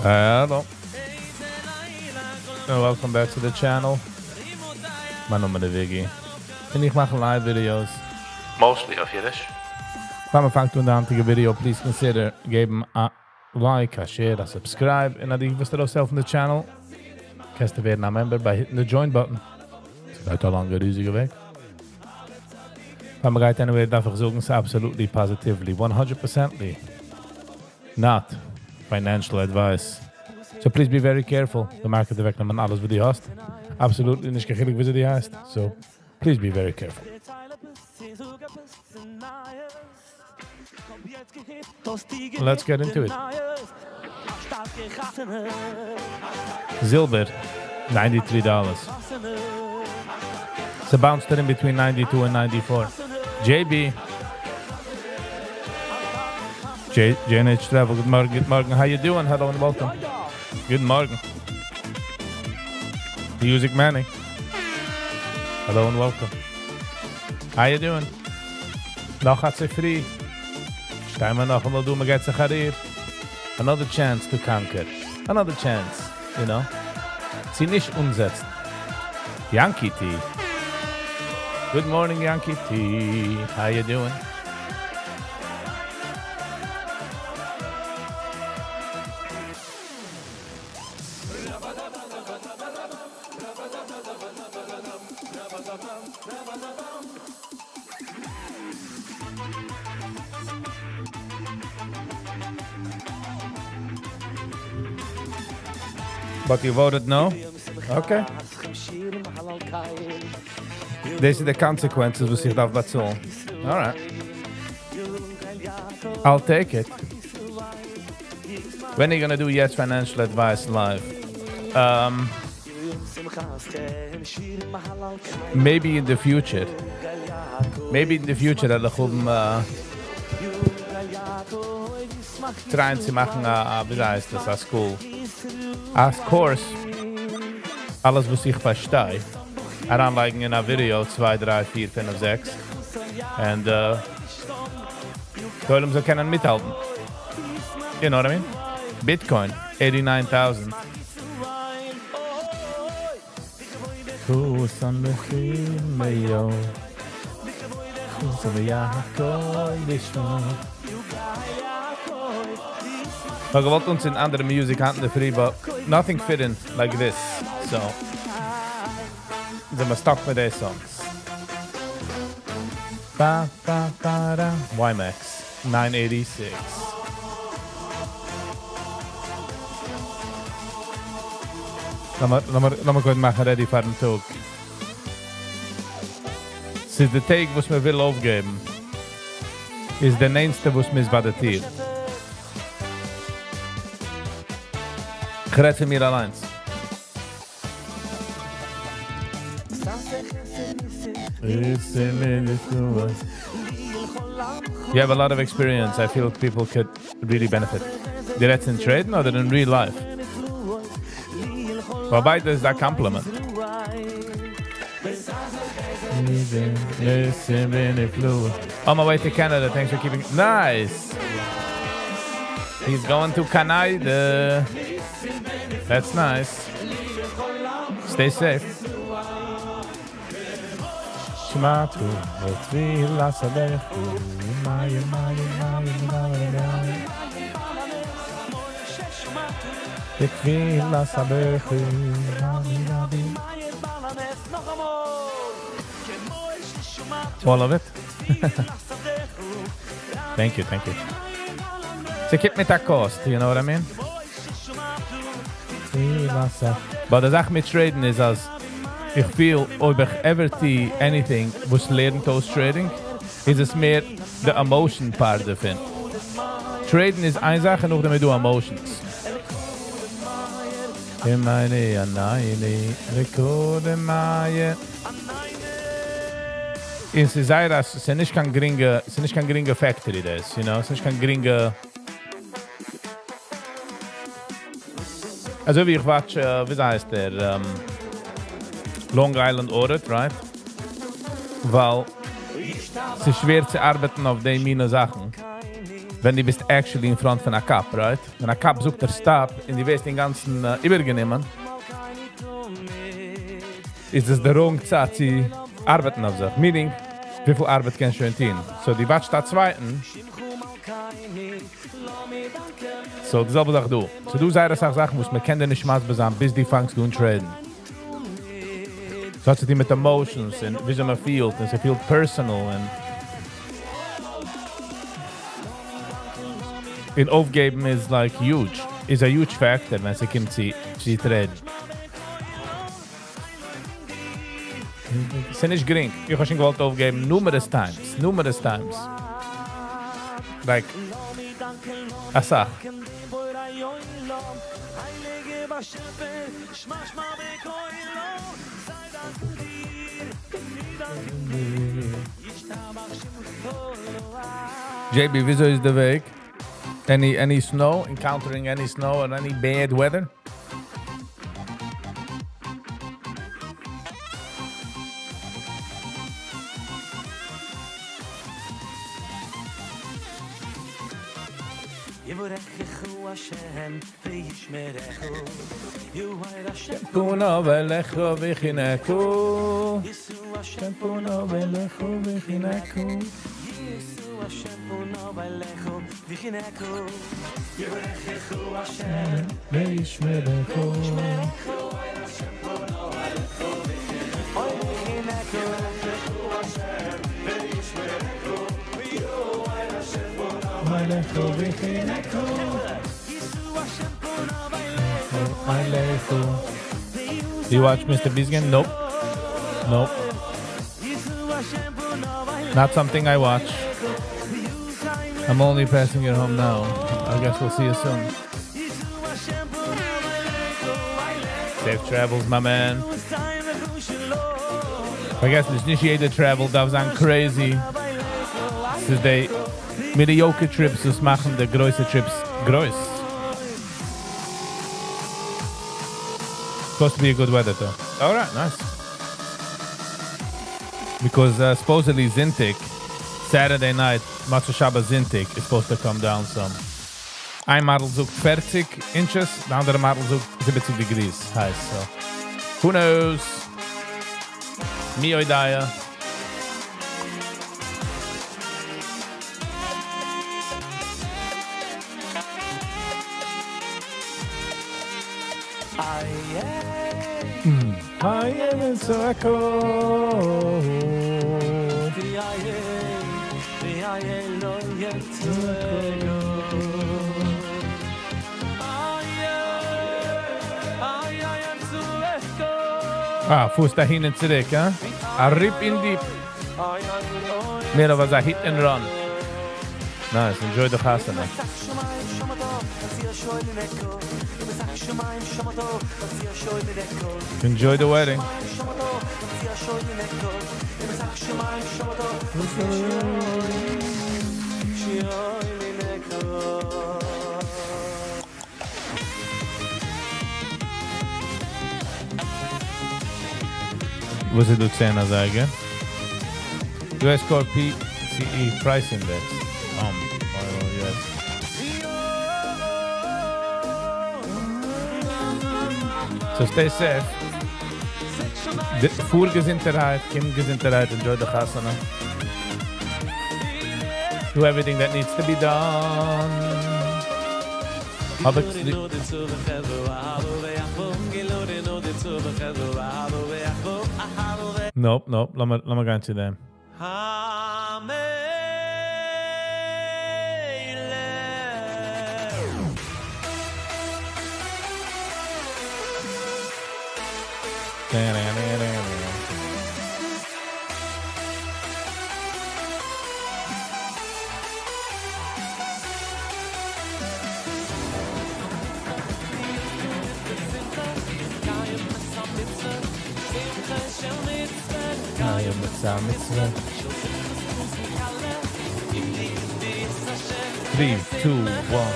Hello. And welcome back to the channel. Mijn naam is Viggy. En ik maak live videos. Mostly of Yiddish. If you find the video, please consider giving a like, a share, a subscribe. And if you start yourself on the channel, cast to be a member by hitting the join button. So that's a longer riesige weg. If I anyway, dafür versuchen, absolutely, positively, 100%ly. Not financial advice. So please be very careful. The market direct man alles wat die hast. Absolutely nicht gechillig wie sie die heißt. So please be very careful. Let's get into it. Silver, $93. It's a bounce in between 92 and 94. JB. JNH Travel, good morning. How you doing? Hello and welcome. Good morning. Music Manny. Hello and welcome. How you doing? Noch hat sie free. Stehen wir noch einmal, man geht sich hier. Another chance to conquer. Another chance, you know. Sie nicht umsetzen. Yankee T. Good morning, Yankee T. How you doing? But you voted no? Okay. These are the consequences we see of that all. Alright. I'll take it. When are you gonna do Yes Financial Advice live? Maybe in the future. Maybe in the future I'll trying to machen wie heißt das, a school. Of course, alles was ich verstehe, heranlegen in a video 2, 3, 4, 5, 6 and sollen sie können mithalten. You know what I mean? Bitcoin, 89,000. I want uns in andere music hunting the free, but nothing fitting like this. So, I'm stuck with these songs. Ba ba ba da. YMAX 986. Laat me goed maken ready voor een talk. Sinds de take was me wil opgeven, is de neenste was misbadeerd. Gered mir allein. You have a lot of experience. I feel people could really benefit. Direct in trading or in real life? Well, by this, that compliment. On my way to Canada. Thanks for keeping. Nice. He's going to Canada. That's nice. Stay safe. All of it? Thank you. So keep me that cost, you know what I mean? But the Sache mit Traden ist, als ich feel, ob ich ever see anything, was lernt aus Trading, ist es mehr the emotion part davon. Traden ist eine Sache, noch damit du Emotions. In Cesairas, es ist nicht kein geringer Factory, das, you know, es ist nicht kein geringer. Also wie ich watch, wie heißt der, Long Island Audit, right? Weil es ist schwer zu arbeiten auf den Sachen. wenn du bist actually in front von a Cup, right? Wenn a Cup sucht der Stop und die wirst den ganzen übergenommen, ist es der wrong Zeit, sie arbeiten auf sich. Meaning, wie viel Arbeit kannst du tun? So, die watscht da zweiten. So, dasselbe Sache du. So, du sagst auch Sachen, wo man kennt nicht mal besagen, bis die fangst du an traden. So hat sie die mit emotions und wie sie man fühlt, und sie fühlt personal und in aufgeben is like huge. Is a huge factor, wenn sie kommt, sie traden. Es ist nicht gering. Ich habe schon gewollt aufgeben, numerous times. Like, a Sach. JB, wieso ist der Weg? Any snow? Encountering any snow or any bad weather? Puno velecho vichineku. Puno velecho vichineku. Do you watch Mr. Beast game? Nope. Not something I watch. I'm only passing it home now. I guess we'll see you soon. Safe travels, my man. I guess it's nicht jeder travel, darf sein crazy. Das ist die mediocre trips, das machen die größte trips groß. Supposed to be a good weather though. Alright, nice. Because supposedly Zintik, Saturday night, Matzo Shabbat Zintik is supposed to come down some. Ein Model sucht 40 inches, the andere Model sucht 70 degrees heiß. So, who knows? Mi oidaya. I am in circle. Fuß dahin und zurück, ja? A rip in deep. Mehr was a hit and run. Nice, enjoy the chasana. Enjoy the wedding. Was it would say again? US Core PCE Price Index. Yes. So stay safe. Vorgesinterheit, Kim-Gesinterheit, enjoy the chasana. Do everything that needs to be done. Nope. Let me go into them. Three, two, one.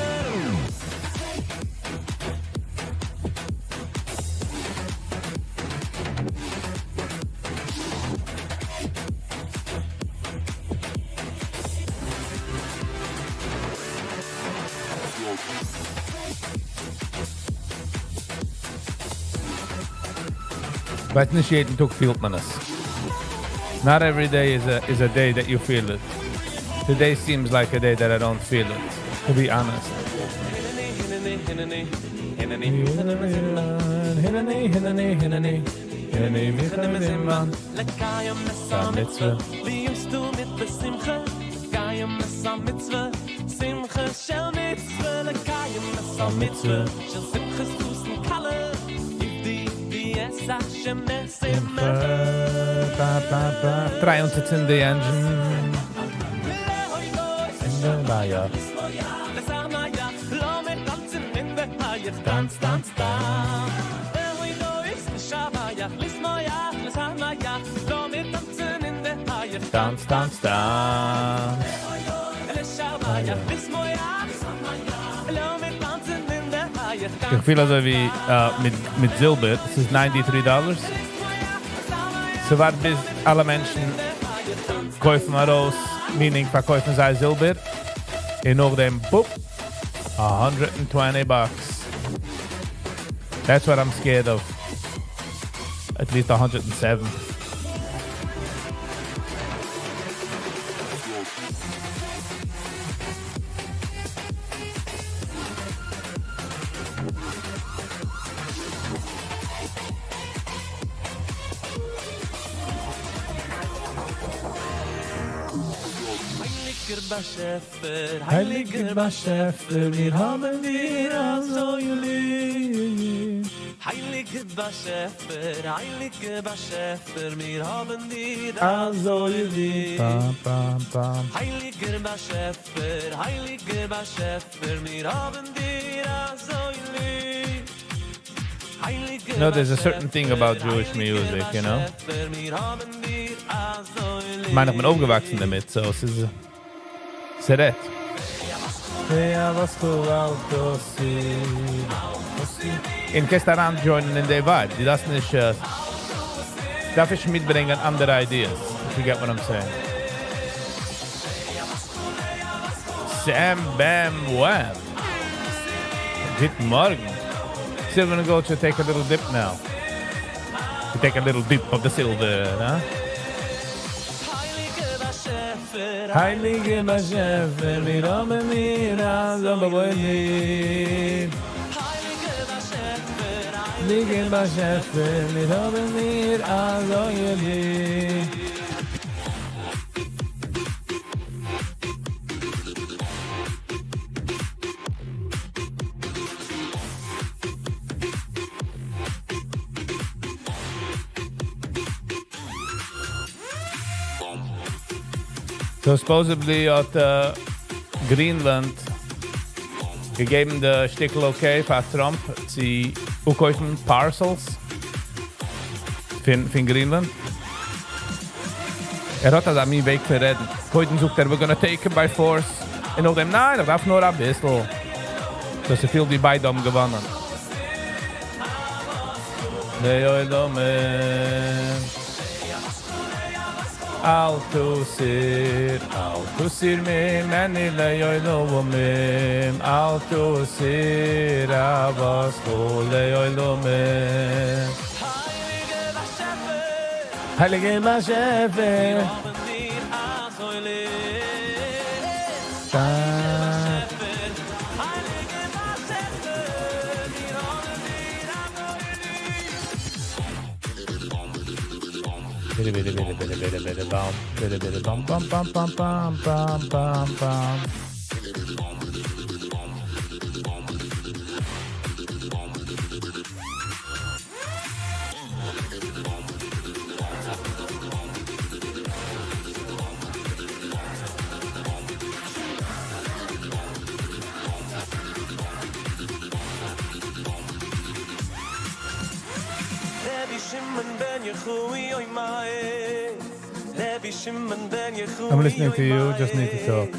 Weiß nicht jeden Tag fühlt man es. Not every day is a day that you feel it. Today seems like a day that I don't feel it, to be honest. Try uns jetzt in the engine. Ja. Dance, dance, dance. Dance, dance, dance. Ich fühle also wie mit Silber. Das ist $93. So war bis alle Menschen kaufen raus, meaning verkaufen sei Silber. Und nach dem boop, $120. That's what I'm scared of. At least 107. Heiliger Beschäfter, wir haben dir also geliebt. Heiliger Beschäfter, wir haben dir also geliebt. Heiliger Beschäfter, wir haben dir also geliebt. No, there's a certain thing about Jewish music, you know? Ich meine, ich bin aufgewachsen damit, so es ist... Seret. Ja, was du Autos in Restaurant joinen in der Vibe. Die das nicht... darf ich mitbringen andere Ideas. If you get what I'm saying. Sam, bam, wham. Guten Morgen. So we're gonna go to take a little dip now. To take a little dip of the silver, huh? Heilige Beschäfter, wir haben dir also geliebt. Heilige Beschäfter, wir haben dir also geliebt. So supposedly at Greenland gegeben der Stickel okay für Trump sie kaufen Parcels von Greenland. Hat das an mir Weg verreden. Heute sucht we're gonna take him by force. Und nach dem, nein, das darf nur ein bisschen. Das ist viel wie beide haben gewonnen. Altusir mim, meni leyoy lovim. Altusir avas leyoy lovim. Heilige Beschäfter, bam, bam, bam, bam, bam, bam, bam, bam. I'm listening to you, just need to talk.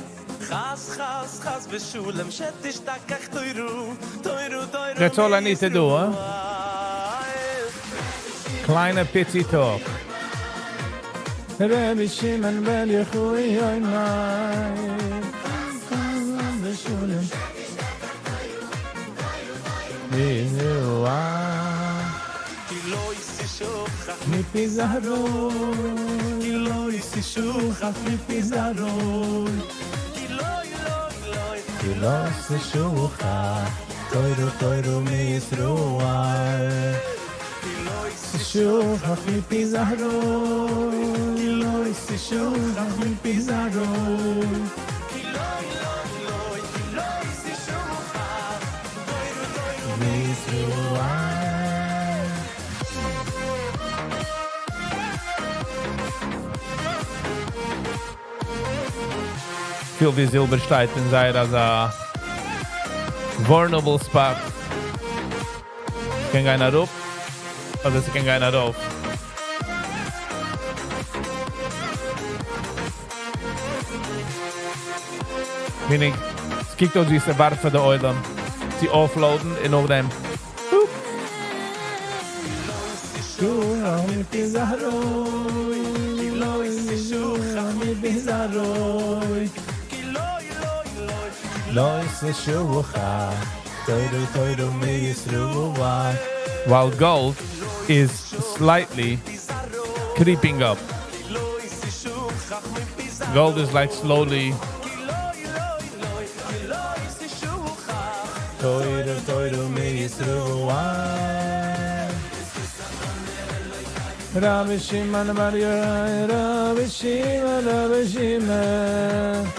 That's all I need to do, huh? Kleiner pity talk. Missua. Mi pizarroi, loi si shucha, mi pizarroi. Loi si shucha, toiro misrua. Si shucha, mi pizarroi, loi si shucha, mi pizarroi. Misrua. Viel wie Silberstein sei das a vulnerable spot. Es kann keiner rauf, oder es kann keiner rauf. Meaning, es kiegt uns diese Warte der Eulen, sie offloaden in auf dem. While gold is slightly creeping up. Gold is like slowly. Rabbi Shimon Bar Yochai, Rabbi Shimon, Rabbi Shimon.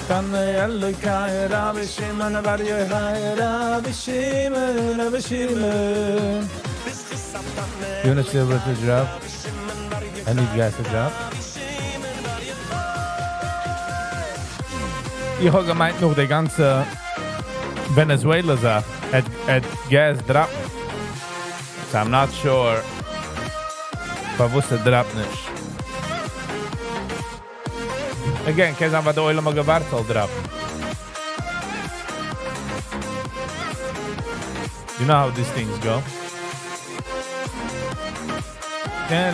Tanne Elokai, Rabbi Shimon Bar Yochai, Rabbi Shimon, Rabbi Shimon. You want to silver to drop? I need you guys to drop. Ich habe gemeint noch die ganze Venezuela-Sache at Gas droppen. So I'm not sure, but wusste droppt nicht. Again, kann sagen, was der Oile mal gewartet soll droppen. You know how these things go. It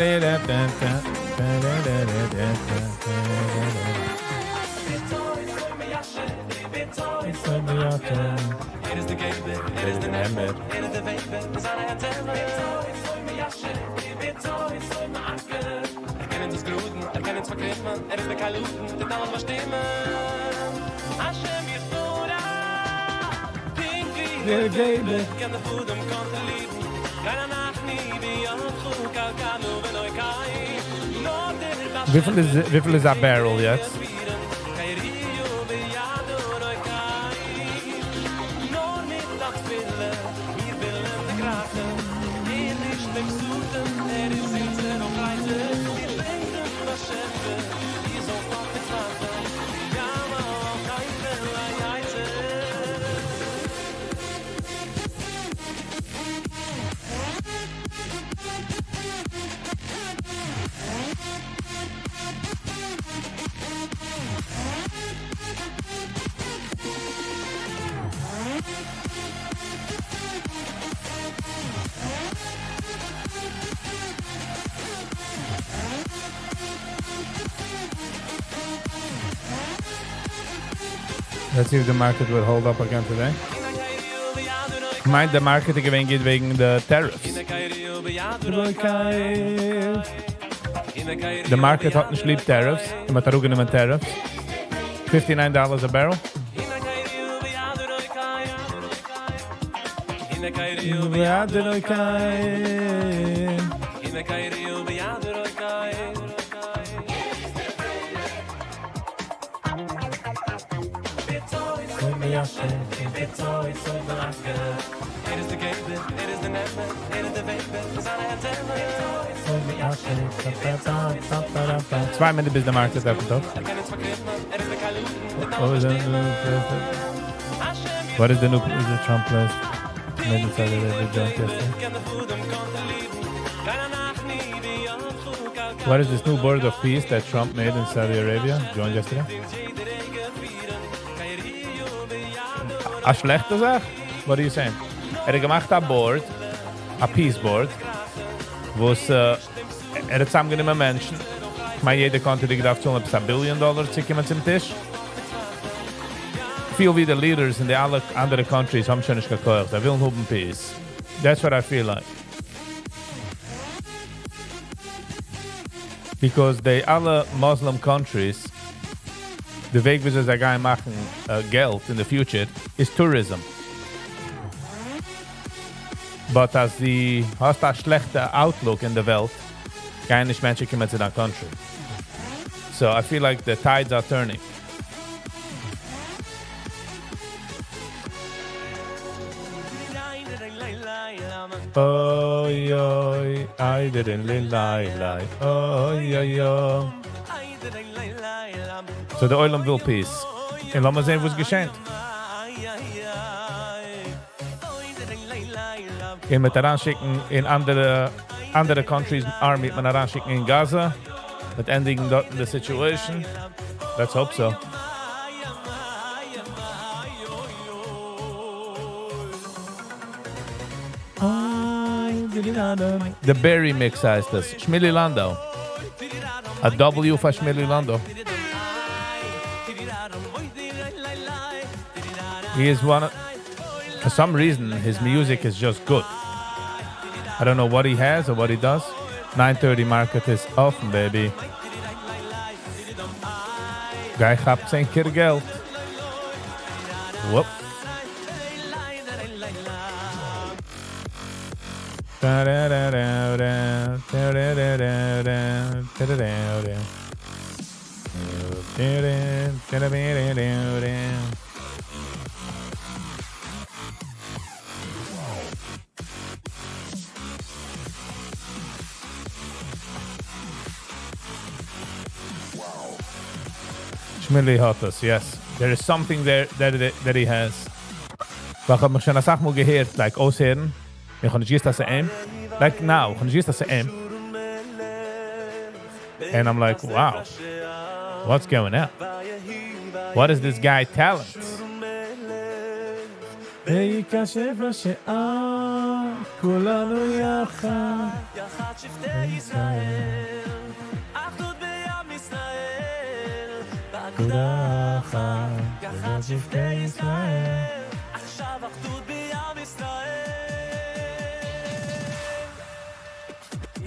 is the gate bit, it is the net bit, it is the vape bit, it's on a head tail bit. Erkennen das Gluten, erkennen es verkrippen, es ist der Kaluten, den alles verstehen. Hashem Yisura, Pinky, Der Gebe. kann der Food konnte lieben. Keiner Nacht nie, wie Antrug, Kalkanu, wenn euch kein. Wie viel ist a barrel jetzt? Let's see if the market will hold up again today. Meint der Market gewinnt geht wegen der Tariffs. The market hat nicht lieb Tariffs. Die hat auch genommen Tariffs. $59 a barrel. It is the gate bit, it is the net bit, it is the vape bit, it's on a head tail. 2 Minuten bis der Market öffnet auf. What is the new Trump list? Made it Saudi Arabia joint yesterday. What is this new board of peace that Trump made in Saudi Arabia? Joined yesterday. A schlechte Sache? What are you saying? Hat gemacht a board, a peace board, wo es hat zusammengenommen Menschen Maar jede country gedacht zo'n $1 billion zu kommen zum Tisch. Viel wie die leaders in die alle andere countries haben schon nicht gekocht. Sie wollen haben Peace. That's what I feel like. Because they alle Muslim countries, the Weg, wie sie sagen, machen Geld in the future, is tourism. But as die hast a schlechte Outlook in der Welt, keine Menschen kommen zu der country. So I feel like the tides are turning. Oy, oy, I didn't lie. Oy, oy, oy. So der Eulam will Peace. Und lass mal sehen, was geschieht. Gehen mit heranschicken in andere countries, Army, man heranschicken in Gaza. Mit ending dort in the situation. Let's hope so. The Berry Mix heißt das. Schmilli Landau. A W for Schmilli Landau. He is one of, for some reason, his music is just good. I don't know what he has or what he does. 9:30 market is offen, baby. Guy gaat zijn keer geld. Whoop. Schmilli hat es, yes. There is something there that he has. Ich habe mich schon eine Sache mal gehört, like aushören. Ich kann nicht just das aim. Like now, ich kann nicht just das aim. And I'm like, wow. What's going on? What is this guy talent?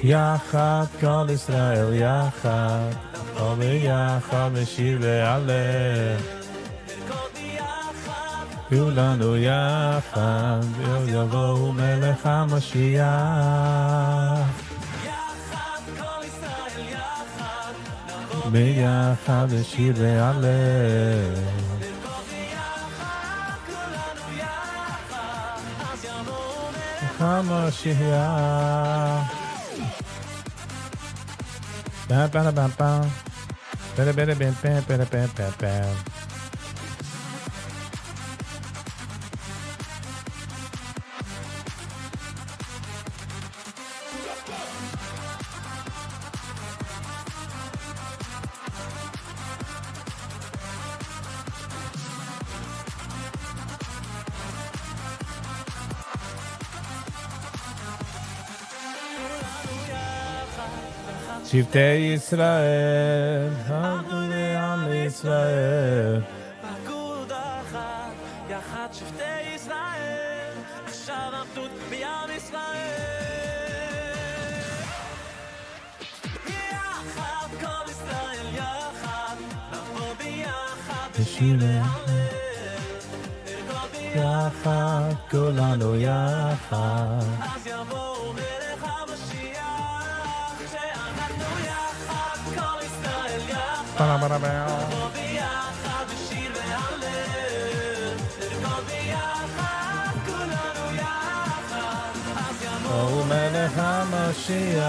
יחד כל ישראל יחד כל ביחד נשיר להלל כולנו יחד ויבוא מלך המשיח ביחד נשיר להלל המשיח Bam, bam, bam, bam. Bam, bam, bam, bam, bam, bam, bam, bam. שבטי ישראל, הגולי עם ישראל. פקוד אחת, יחד שבטי ישראל, עכשיו אחדות בעם ישראל. יחד כל ישראל יחד, נבוא ביחד בשביל להלל. יחד, כולנו יחד. אז יבוא מלך המשיח, שאנחנו יחד, כל ישראל יחד. נבוא ביחד בשיר והלל. נרקוד ביחד, כולנו יחד. אז יבוא מלך המשיח.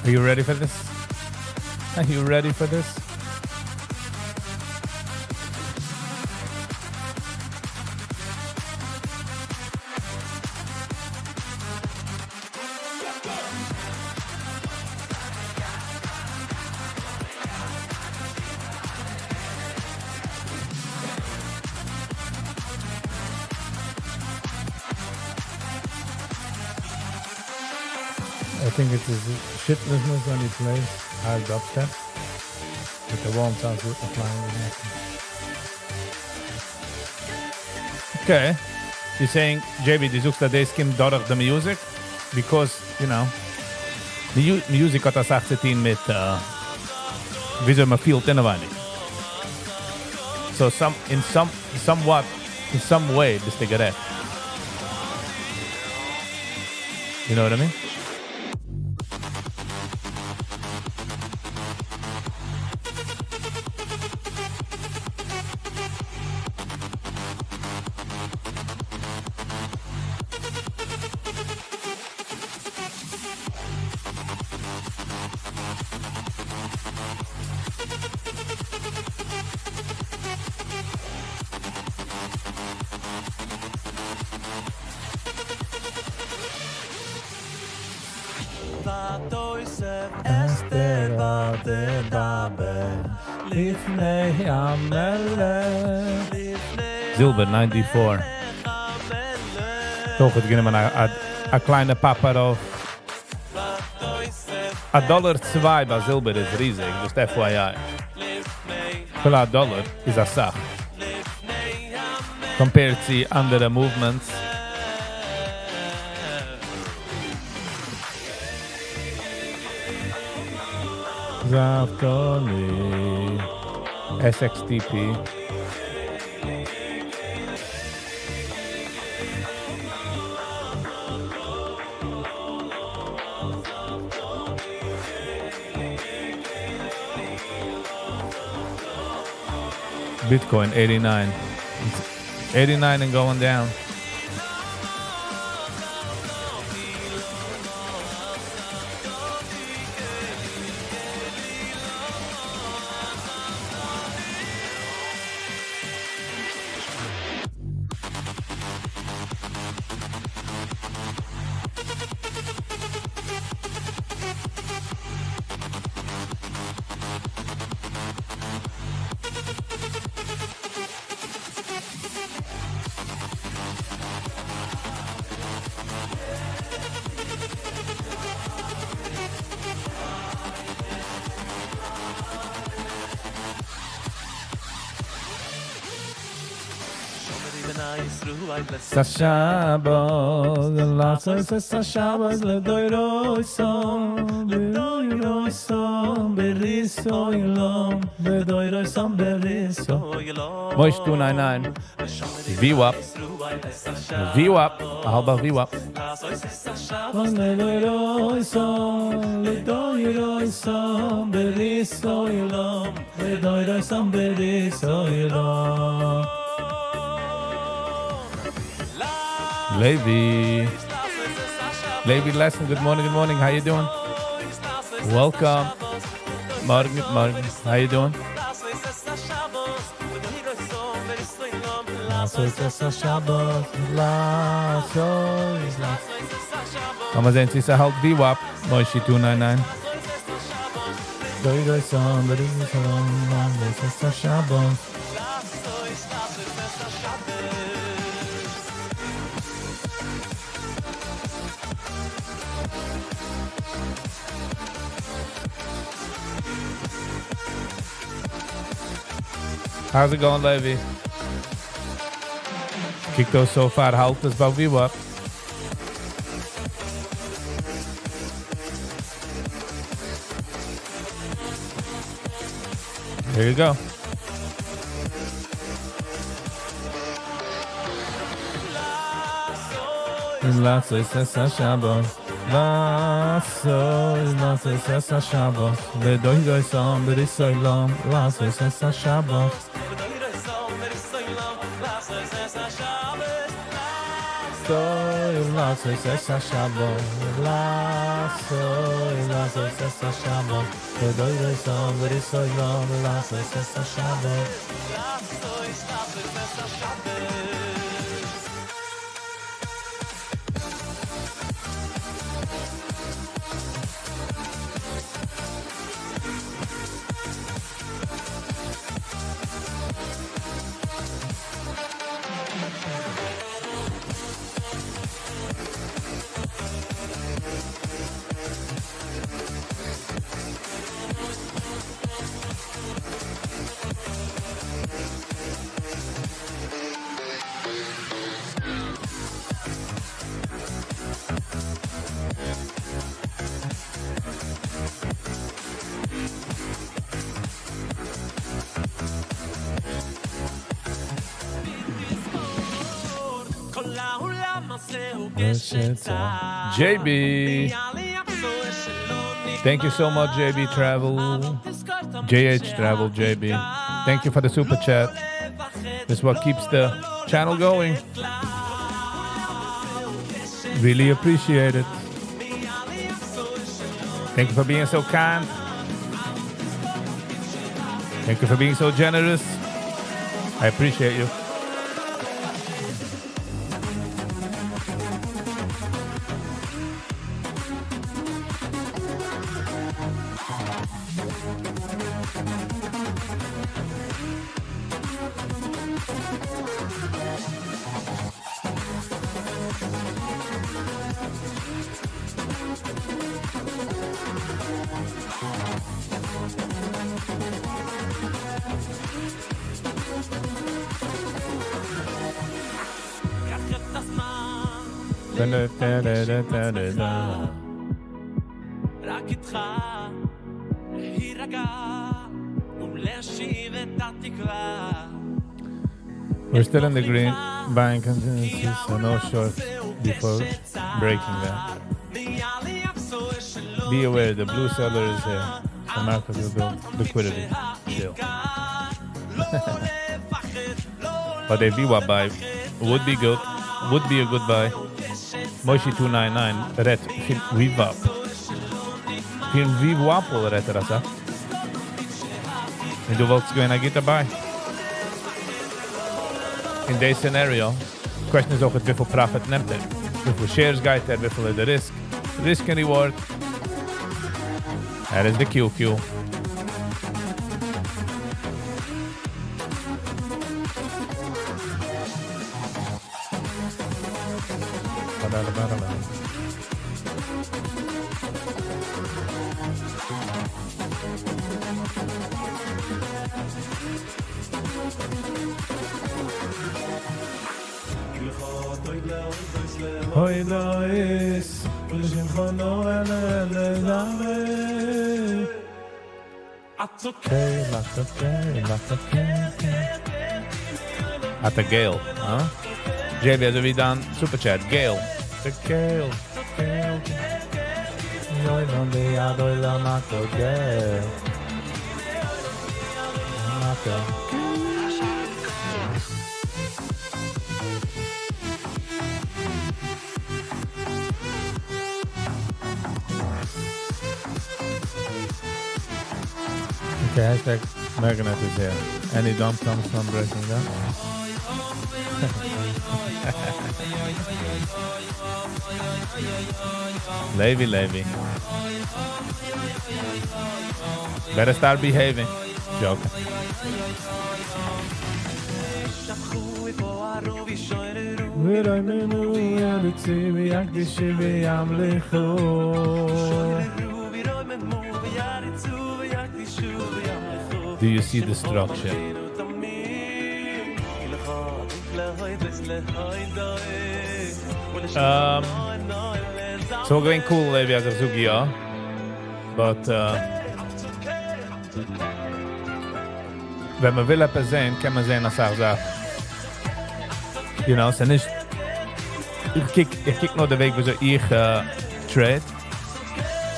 Are you ready for this? Are you ready for this? think it's his shitlessness when he plays hard dubstep. With the warm sounds with the flying with nothing. Okay. You're saying, JB, die suchst da des kim durch the music? Because, you know, the music hat das 18 mit, wie soll man viel innerweinig. So in some way, bist du gerecht. You know what I mean? Silver 94. Toch, het ging maar een kleine papa of $1.02 bij Silver is riesig, just FYI. Voor $1 is dat zacht. Compared to andere movements. Zaftoni SXTP. Bitcoin 89. It's 89 and going down. Sashabos, the last is Sashabos, le doiro son, beriso ilom, le doiro son, beriso. Moish 299. VWAP. VWAP. Halba VWAP. Le doiro son, beriso ilom, le doiro son, beriso ilom. Levi Lesson, good morning, how you doing? Welcome. Morgen, how you doing? Vamos a ver si halt VWAP, Moishi 299. How's it going, Levi? Kick those so far halters by VWAP. Here you go. Lasso is Sashabos. Lasso is Sashabos. Le doido son, beriso ilom. Lasso is Sashabos. Lasso is Sashabos. Lasso is Sashabos. Le doido son, beriso ilom. Lasso is Sashabos. JB. Thank you so much, JB Travel. JH Travel, JB. Thank you for the super chat. This is what keeps the channel going. Really appreciate it. Thank you for being so kind. Thank you for being so generous. I appreciate you. רק איתך להירגע ולהשיב את התקווה. We're still in the green, buying contingencies, so no short before breaking that. Be aware, the blue seller is here. The market will build liquidity still. But a VWAP buy would be good, would be a good buy. Moshi 299, red, VWAP. Film VWAP will red rasa. And du wolltest gehen, I get a buy. In this scenario, the question is ook wie veel profit neemt er. Hoeveel shares gaat er, wie veel is de risk. Risk and reward. That is the QQ. Hoi Lois, Lishim Chono Ele At a Gale, huh? JB, also wie dann Super Chat, Gale. The Gale. Noi non li adoro Marco Gale. Marco. Okay, hashtag Magnet is here. Any dump comes from breaking down. Levy. Better start behaving. Joke. Do you see the structure? So we're going cool, maybe as a Zugia, but wenn man will etwas sehen, kann man sehen, als Sache. You know, so nicht. Ich kick nur den Weg, wieso ich trade.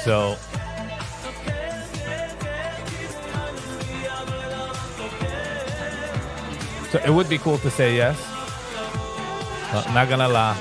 So. So it would be cool to say yes, but not gonna lie.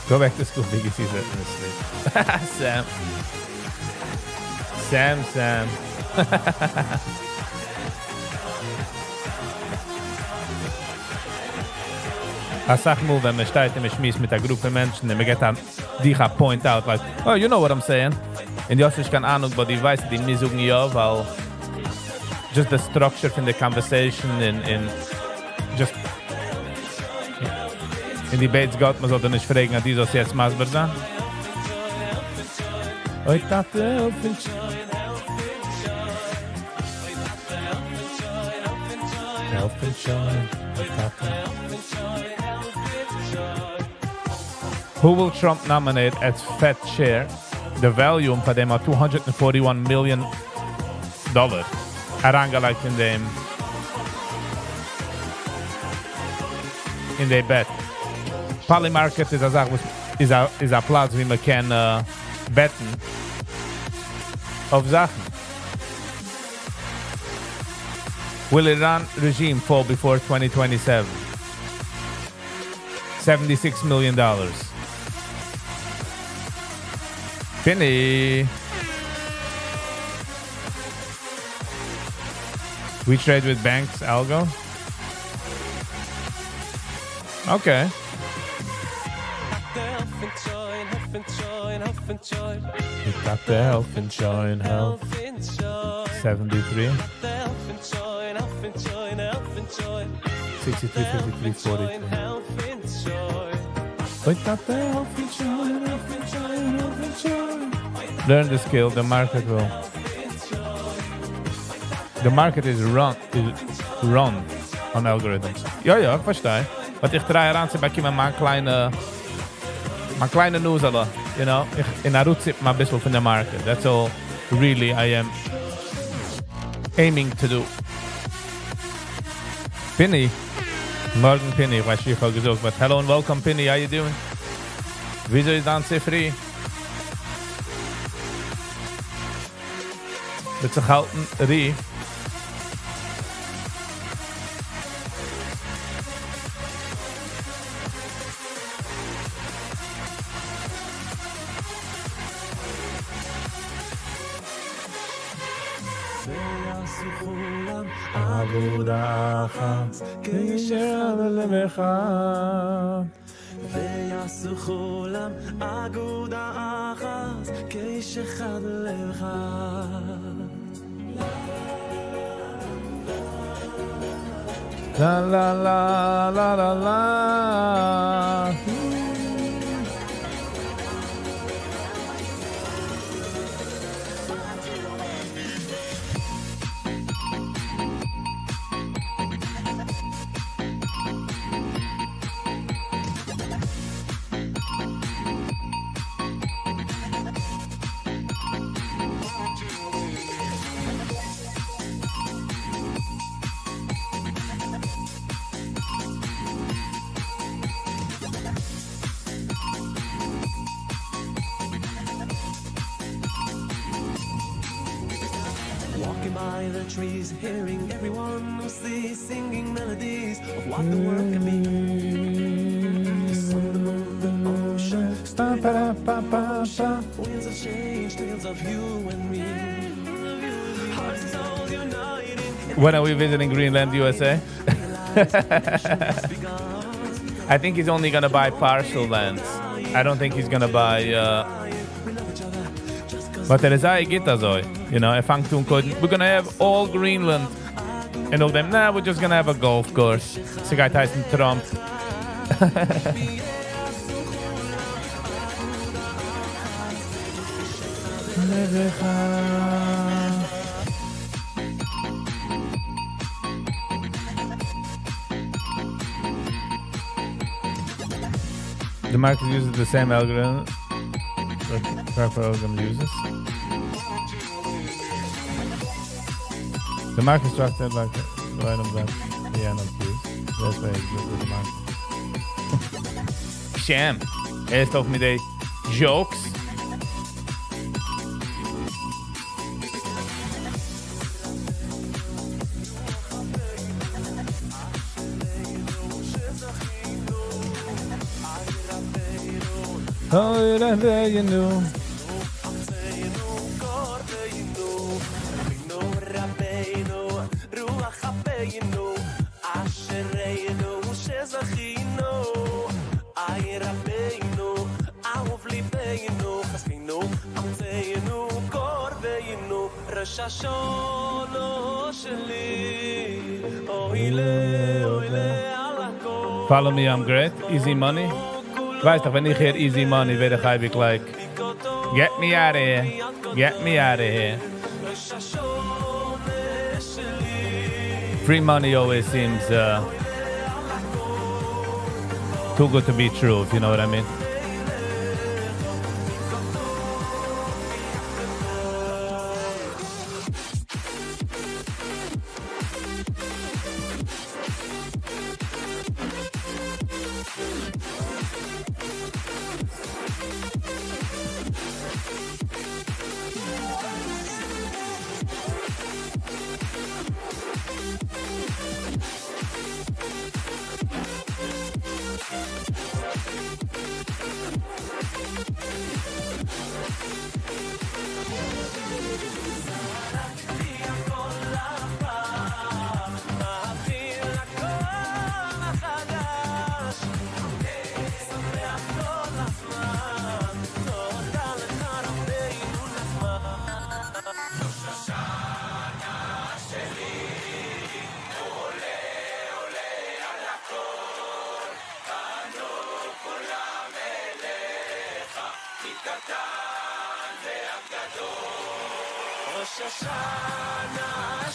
Go back to school, Viggy sees it in his sleep. Sam. I sag mal, wenn man steht und man schmiss mit einer Gruppe Menschen, und man geht an, die kann point out, like, oh, you know what I'm saying? Und die hast nicht keine Ahnung, aber die weiß, die mir sagen ja, weil just the structure from the conversation in just In die Bates Gott, man sollte nicht fragen, hat die soll jetzt Masber sein? Oi, Tate, help and join. Help and join. Who will Trump nominate as Fed chair? The value for them are $241 million. Arangelegt in the bet. Poly market is a Platz, wie man kann betten auf Sachen. Will Iran regime fall before 2027? $76 million. Penny. We trade with banks, algo? Okay. We got the health insurance, health. 73. 63, 53, 42. We got the health insurance, health insurance, health insurance. Learn the skill, the market will. The market is run on algorithms. Ja, ich verstehe. Aber ich drehe ran, ich bekomme mal kleine news, you know. Ich narutze mal ein bisschen von der market. That's all really I am aiming to do. Penny. Morgen Penny, ich weiß nicht, ich habe gesagt, but hello and welcome Penny, how you doing? Wieso ist dann free? Wird sich halten, Rie. ויעשו כולם אגודה אחת כאיש אחד לך La la la la la la. By the trees, hearing everyone who sees singing melodies of what the world can be. The sun, the moon, the ocean, winds of change, tales of you and me. Hearts and souls uniting. When are we visiting Greenland, USA? I think he's only gonna buy partial lands. I don't think he's gonna buy. But there is a gitazoy, you know, we're gonna have all Greenland. And all them, nah, we're just gonna have a golf course. So guy Tyson Trump. The market uses the same algorithm. Proper algorithm uses. The market structure like right on that. Yeah, not use. That's why it's good with the market. Sham. Eerst of met de jokes. Oh, that you know. Shashono sheli, oile oile alako. Follow me, I'm great. Easy money. Weißt doch, wenn ich hier easy money werde, ich be like, get me out of here. Get me out of here. Free money always seems too good to be true, if you know what I mean.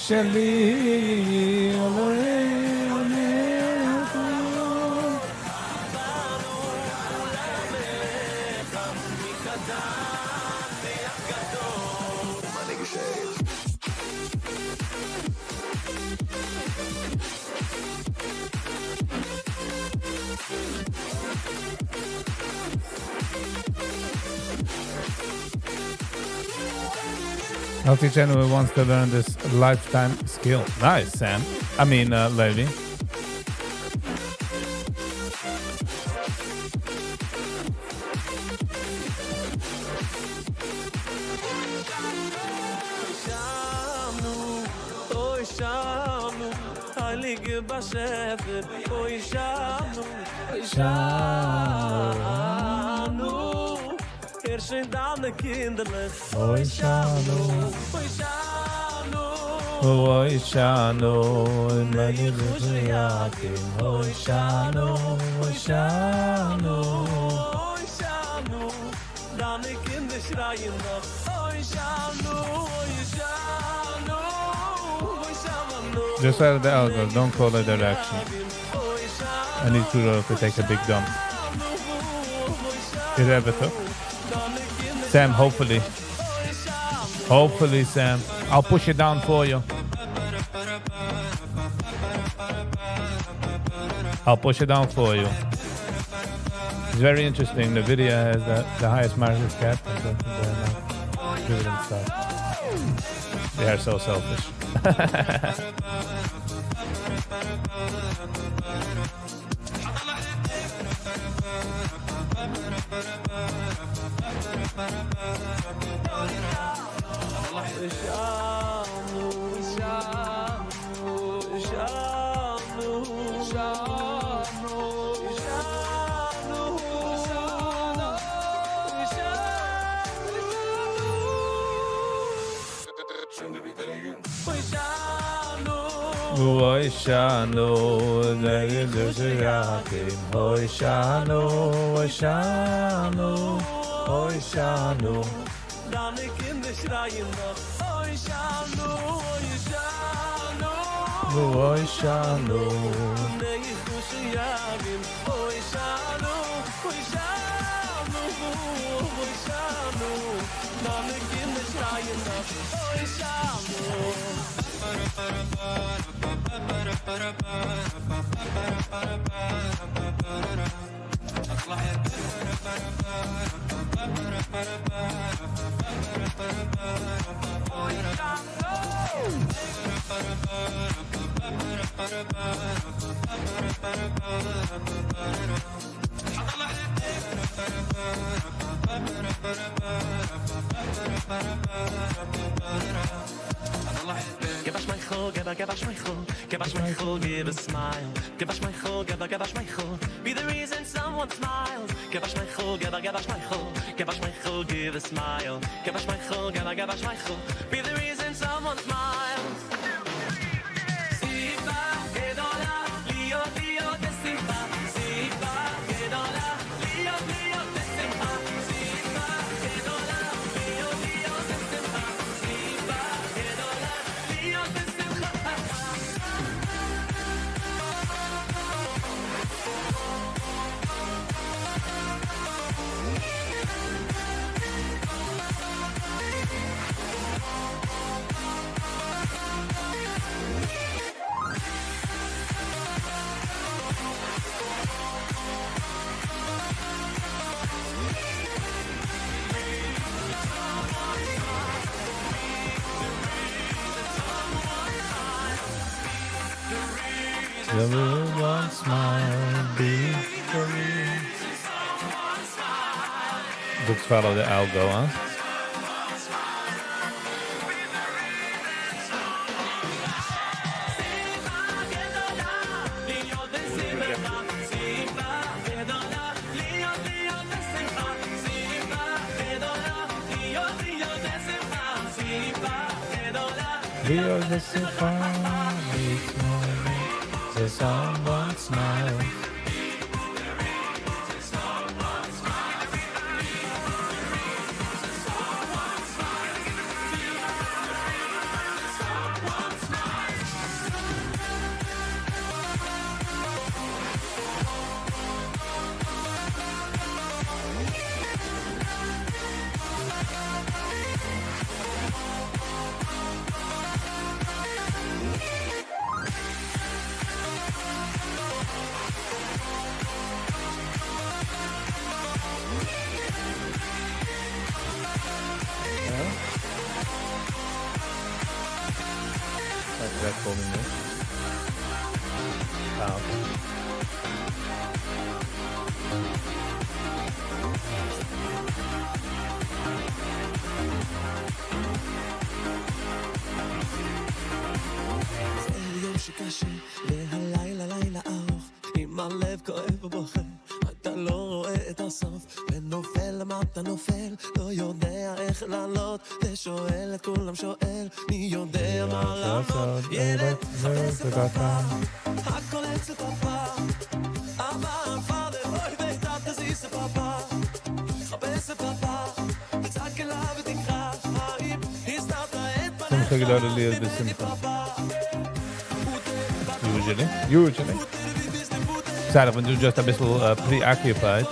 שלי Healthy Channel who wants to learn this lifetime skill. Nice, Sam. I mean, Levi. Oy shano, oy shano, mani luyakin. Oy shano, oy shano, oy shano. Dan ik in de schreien nog. Oy shano, oy shano, oy shano. Just out of the elbow, don't call the direction. I need to take a big dump. Is that better? Sam, hopefully. Hopefully, Sam. I'll push it down for you. I'll push it down for you. It's very interesting. The video has the highest market cap. And they're not doing stuff. They are so selfish. Oy shano, oy shano, oy shano, oy shano. Dan ik in de schreien nog. Oy shano, oy shano, oy shano. Nee, ik moest je jagen. Oy shano, oy shano, oy shano. Dan ik in de schreien nog. Oy shano. Give us my chol, give us my chol, give us my chol, give a smile. Give us my chol, give us my chol, be the reason someone smiles. Give us my chol, give us my chol, give us my chol, give a smile. Give us my chol, give us my chol, be the reason someone smiles. Sifa, edola, liot, liot, sifa. The real one smile be for you. Let's follow the algo, huh? Rio de Safari, the someone smiles. That for me, שקשה, והלילה לילה ארוך, עם הלב כואב ובוכה, אתה לא רואה את הסוף, ונופל למטה נופל, לא יודע איך לעלות, ושואל את כולם שואל, מי יודע מה לעשות, ילד חפש את פאפה, הכל אצל פאפה, אבא, פאדר, אוי ביתה תזיז את פאפה, חפש את פאפה, תצעק אליו ותקרא, האם הסתרת את פניך, Usually. Sad when you're just a bit preoccupied.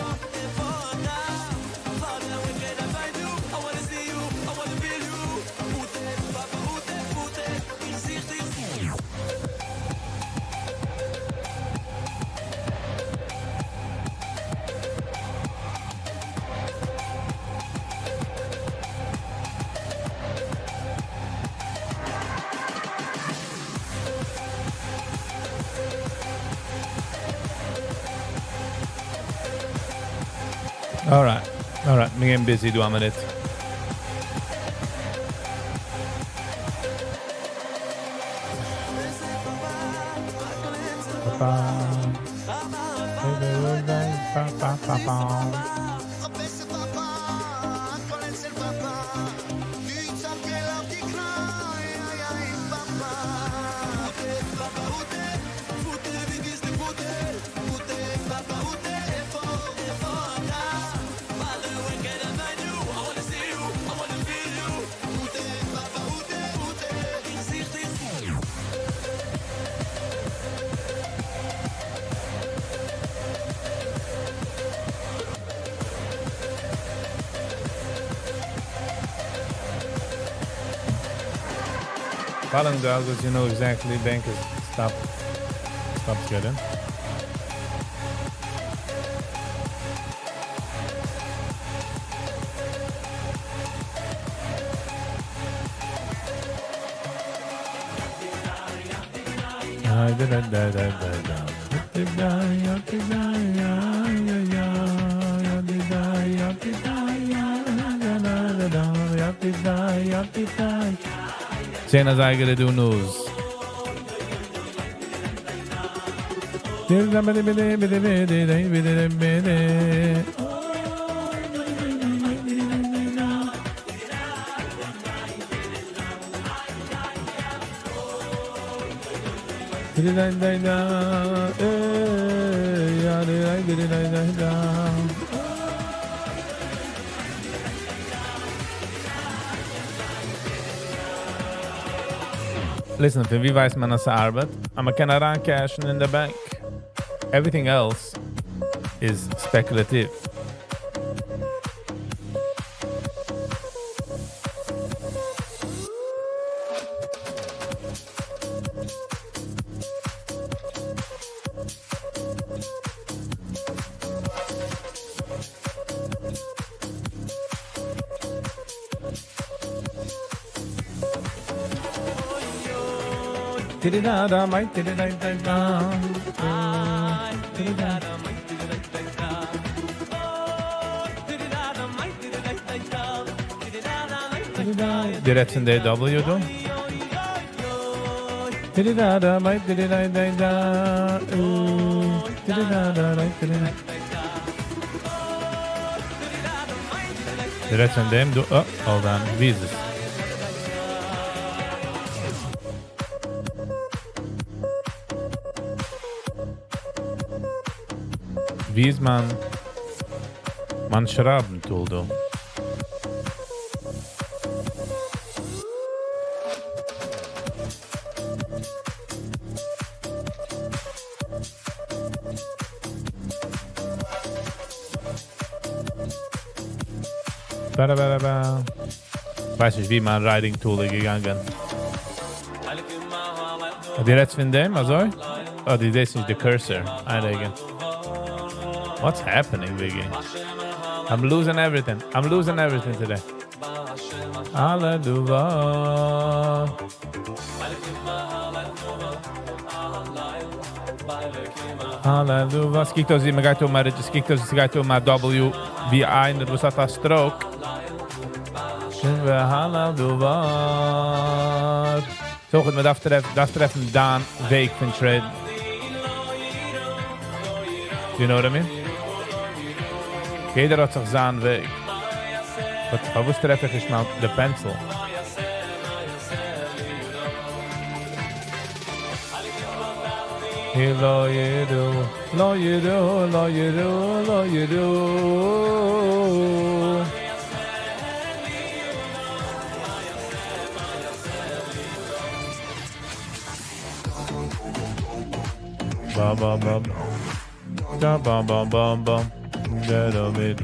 All right. Me getting busy doing it. Following the algos, you know exactly bank is stops getting. Same as I gotta do news. Listen, wie weiß man das Arbeit? Man kann cashen in the bank. Everything else is speculative. Tididada, my tididada. Direct in the W do. Tididada, my tididada. Tididada, right, tididada. Direct in them do. Oh, hold on. Visas. Wie ist man schrauben tool do? Weiß nicht, wie man Writing Tool gegangen. Die letzte von dem, also? Oh, die ist nicht der Cursor. Einlegen. What's happening, Viggy? I'm losing everything today. Hallelujah. Hallelujah. Skik aus immer geht mal, skik aus geht mal W wie ein, was hat das Stroke? Hallelujah. So gut, das treffen dann Weg von Trade. You know what I mean? Jeder hat sich seinen Weg. Aber wo treffe ich mal den Pencil? Lo you do, lo you do, lo you do, lo you do. Ba ba ba. Da bum bum bum bum. Get of it.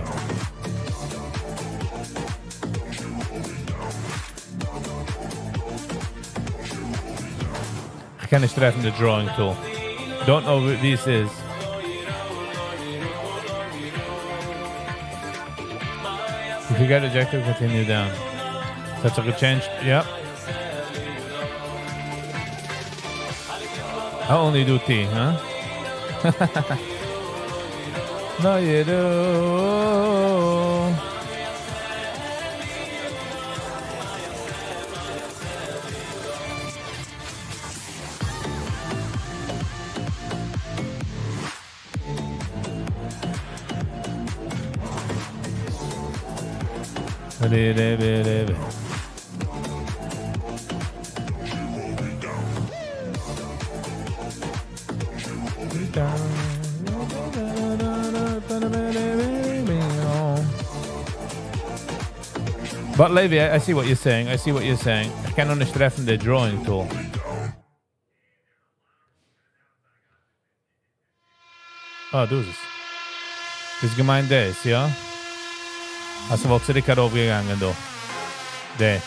I can't treffen the drawing tool. Don't know what this is. If you get rejected, continue down. That's a good change. Yep. I only do T, huh? No, you do. But Levi, I see what you're saying. I can understand the drawing tool. Oh, du es. Das ist gemeint das, ja? Hast du wohl zurück heraufgegangen, du? Der.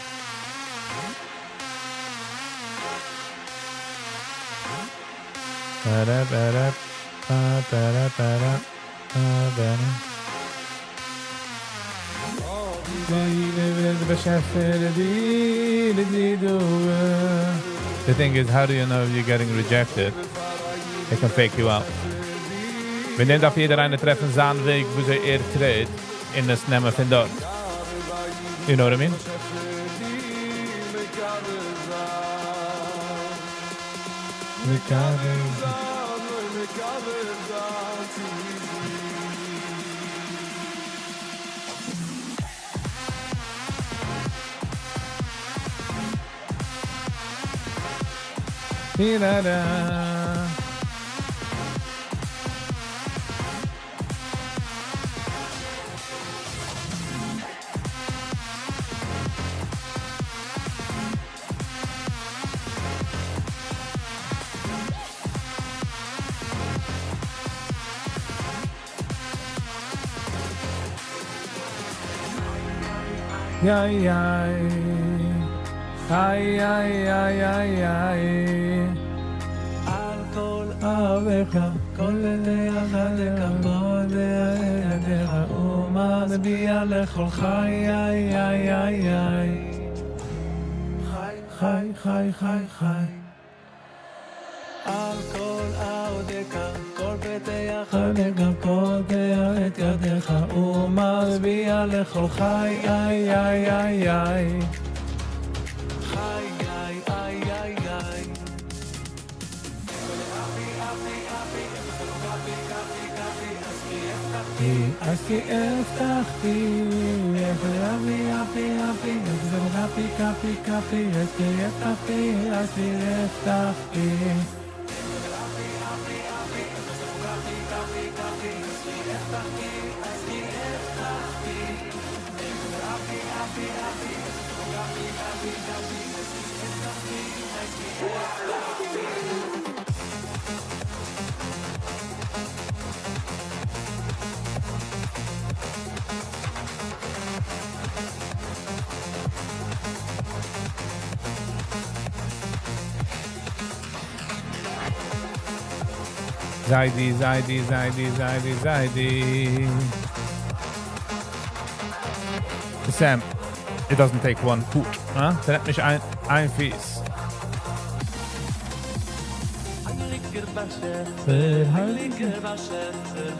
The thing is, how do you know if you're getting rejected? They can fake you out. We nemen dat jeder eine treffen zijn week, wo sie tritt in das Nehmen von dort. You know what I mean? Ay, ay, ay, ay, ay, ay, ay. Alcohol aveja, coledeja de campo de deja, uma de via lejol, ay, ay, ay, ay, ay. Ay, ay, ay, ay. על כל עבדיך, כל פתח עליך, פותח את ידיך, ומשביע לכל חי, איי, איי, איי, איי. חי, איי, איי, איי, איי. אז כי הבטחתי, אפי, אפי, אפי, אז אפי, כפי, כפי, אז כי הבטחתי, אז כי הבטחתי. Zaidi, Zaidi, Zaidi, Zaidi, Zaidi. Sam, it doesn't take one foot, huh? Trägt mich ein Fies. Heiliger Wasser,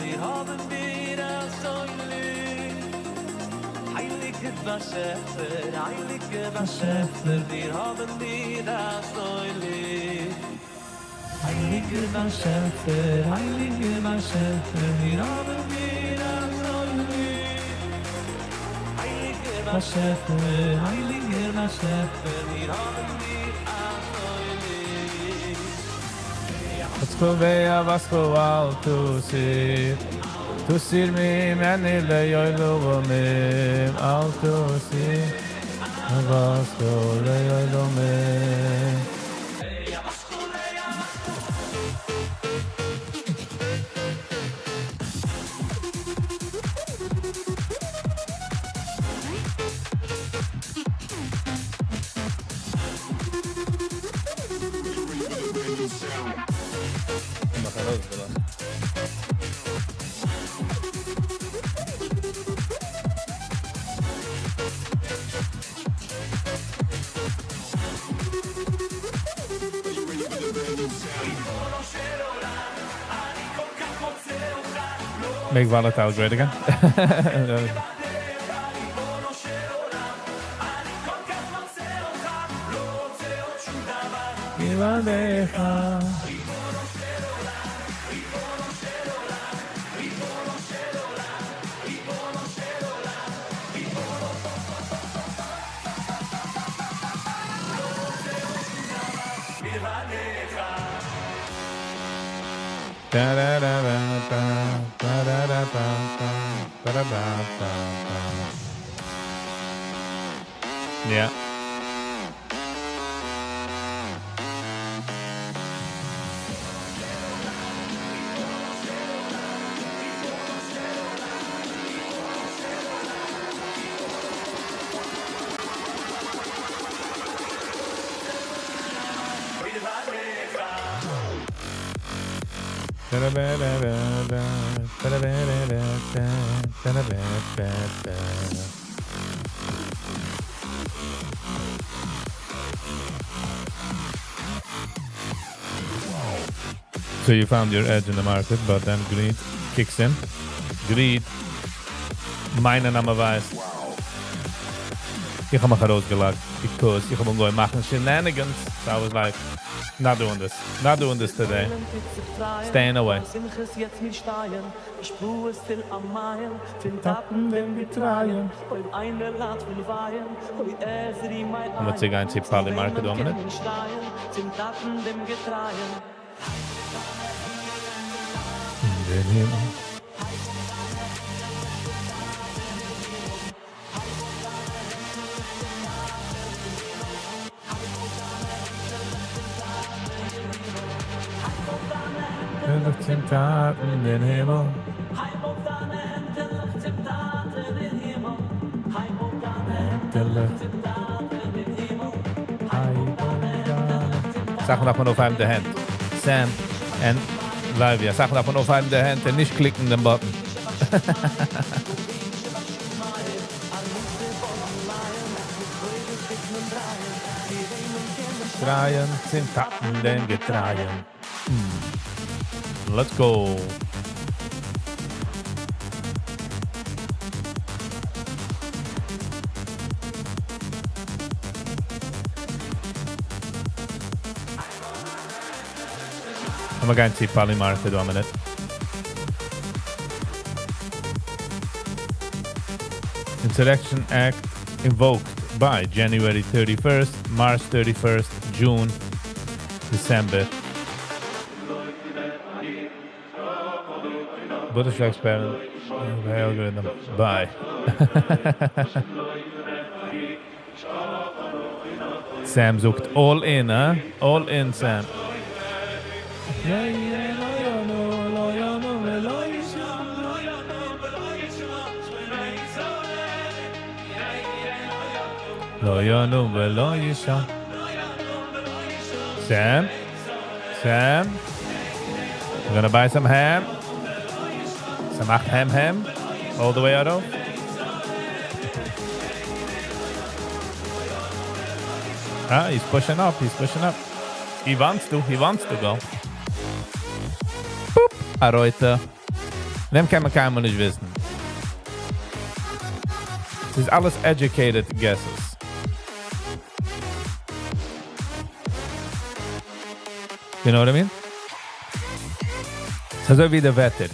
wir haben wieder so Heiliger Wasser, wir haben wieder so Heilige Wasser, wir haben wieder so Heilige Wasser, wir haben wieder so Tskovea vasko al tu sir mi mani le yoylo vomim al tu sir vasko le yoylo mim. Make volatile great again. Yeah. So you found your edge in the market, but then greed kicks in. Greed, meine Name weiß. Ich habe mich herausgelagt, because ich habe going machen shenanigans. So I was like, not doing this today. Staying away. I'm going to go and see Pali Market dominant. In den Himmel. Sag mal von auf einem der Hand. Sam and Livia. Sag mal von auf einem der Hand und nicht klicken den Button. Dreien sind Tappen den Getreien. Let's go. I'm going to see Palomar for 1 minute. Insurrection Act invoked by January 31st, March 31st, June, December. British experiment algorithm. Bye. Sam zoekt all in, huh? All in, Sam. Sam? Sam? We're gonna buy some ham? Some ham? All the way out of? Ah, he's pushing up. He wants to go. Boop. Leute. Dem kann man keinem nicht wissen. Es ist alles educated guesses. You know what I mean? Es ist so wie der Wetter.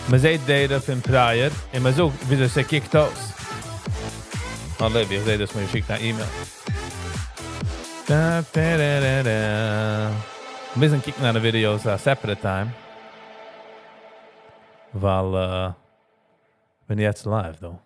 Man sieht Data von Prior und man sucht, wieso sie kickt aus. Olivia, ich sehe das, man schickt eine E-Mail. Wir müssen kicken an die Videos a separate time. Weil, bin jetzt live, though.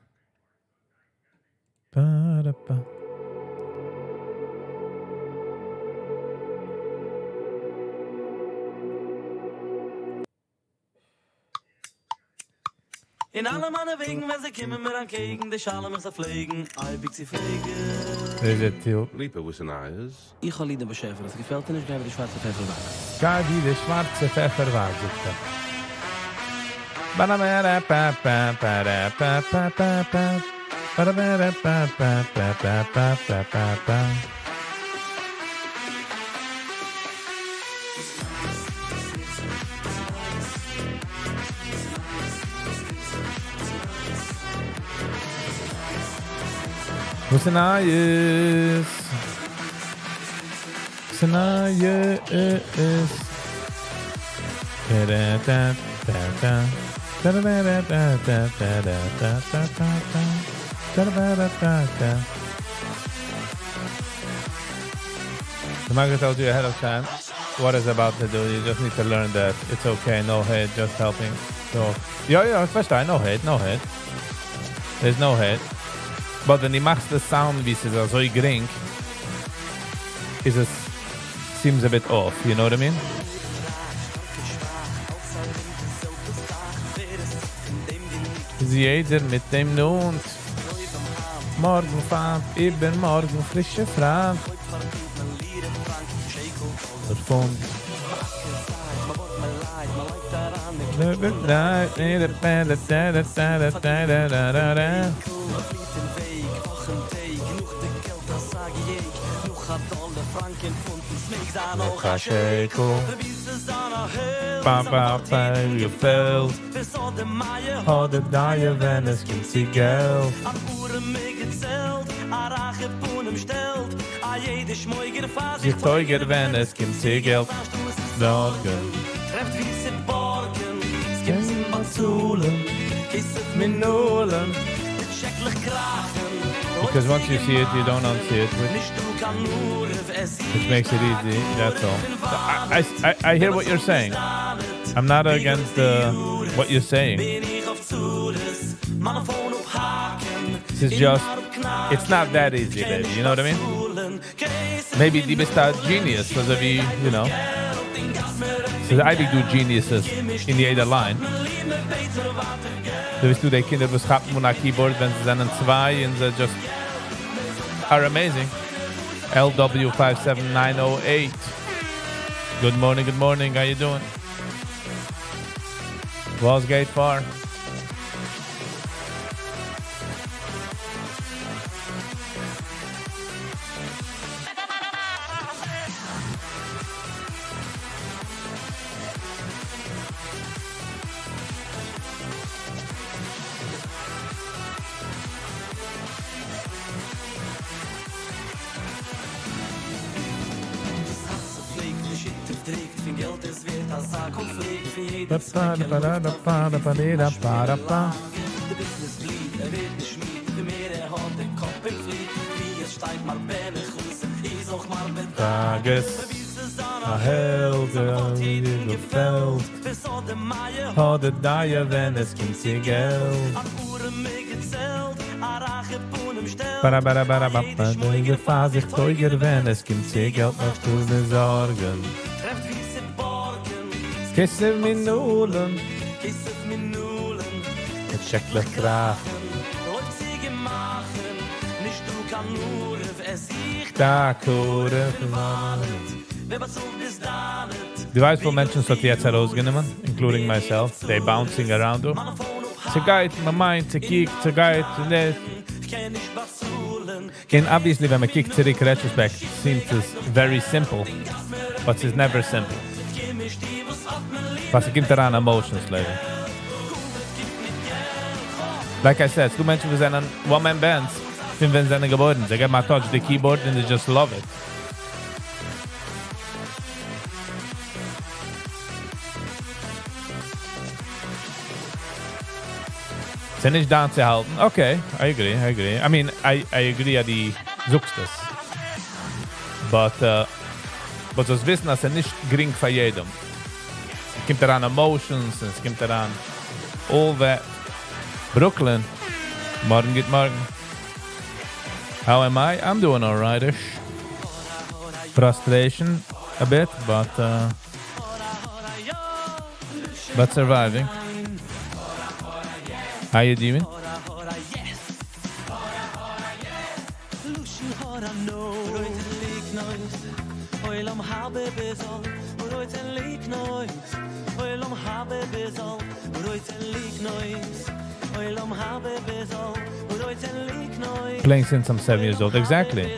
In alle Mannen wegen, wenn sie kommen mir entgegen, die Schale mich zu pflegen, eibig sie pflegen. Is it too? Reaper with an eyes. Ich kann Lieder beschäftigen, das gefällt dir nicht, gebe die schwarze Pfeffer weg. Ga die de schwarze Pfeffer wagen. What's an eyes? The Margaret told you ahead of time what is about to do. You just need to learn that it's okay, no hate, just helping. So, ja, first time, no hate. There's no hate. But wenn du machst das Sound, wie es ist so gering, seems a bit off, you know what I mean? Jeder mit dem Mund. Morgen fahrt, übermorgen frische Frau. Davon. Papa, je veld. Had het daar je wennis, kind zie geld. Je teuger wennis, kind zie geld. Dagen. Treft wie sie borgen, skimmt sie Batzulen, kisset Minolen, mit schäcklich Krachen. Because once you see it, you don't unsee it, which makes it easy, that's all. I hear what you're saying. I'm not against what you're saying. This is just, it's not that easy, baby, you know what I mean? Maybe die bist da genius, also wie, you know. So I do geniuses in jeder Line. So bist du die Kinder, die schaffen mit einem Keyboard, wenn sie sind zwei und sie just are amazing. LW57908. Good morning, how you doing? Walls Gate Far. Geld ist wert als ein Konflikt für jedes Du Business blieb, wird nicht schmied Für mehr hat den Kopf im Flieg Wie es steigt mal Bälle Chusse Ich such mal mit Tages a Helge dir gefällt Hat Daie, wenn es kommt zu Geld Die Gefahr sich teuer, wenn es kommt zu Geld Noch zu besorgen Kisse Minulen Het schecklich krachen Da Kure Du weißt, wo Menschen so jetzt herausgenommen, including myself, they bouncing around. It's a guide, my mind, to kick, it's a guide, to this. And obviously, when I kick to the retrospect, it seems very simple, but it's never simple. But it gives around emotions later. Like I said, two Menschen, we zijn een one-man bands, wenn sie geboren. They get my touch the keyboard and they just love it. Sie nicht da zu halten. Okay, I agree. I mean, I agree at die Suchstes. But das Wissen, dass nicht gering für jedem. Es kommt daran Emotions, es kommt daran all that. Brooklyn. Morgen geht morgen. How am I? I'm doing alright-ish. Frustration a bit, but surviving. How you doing? Playing since I'm 7 years old, exactly.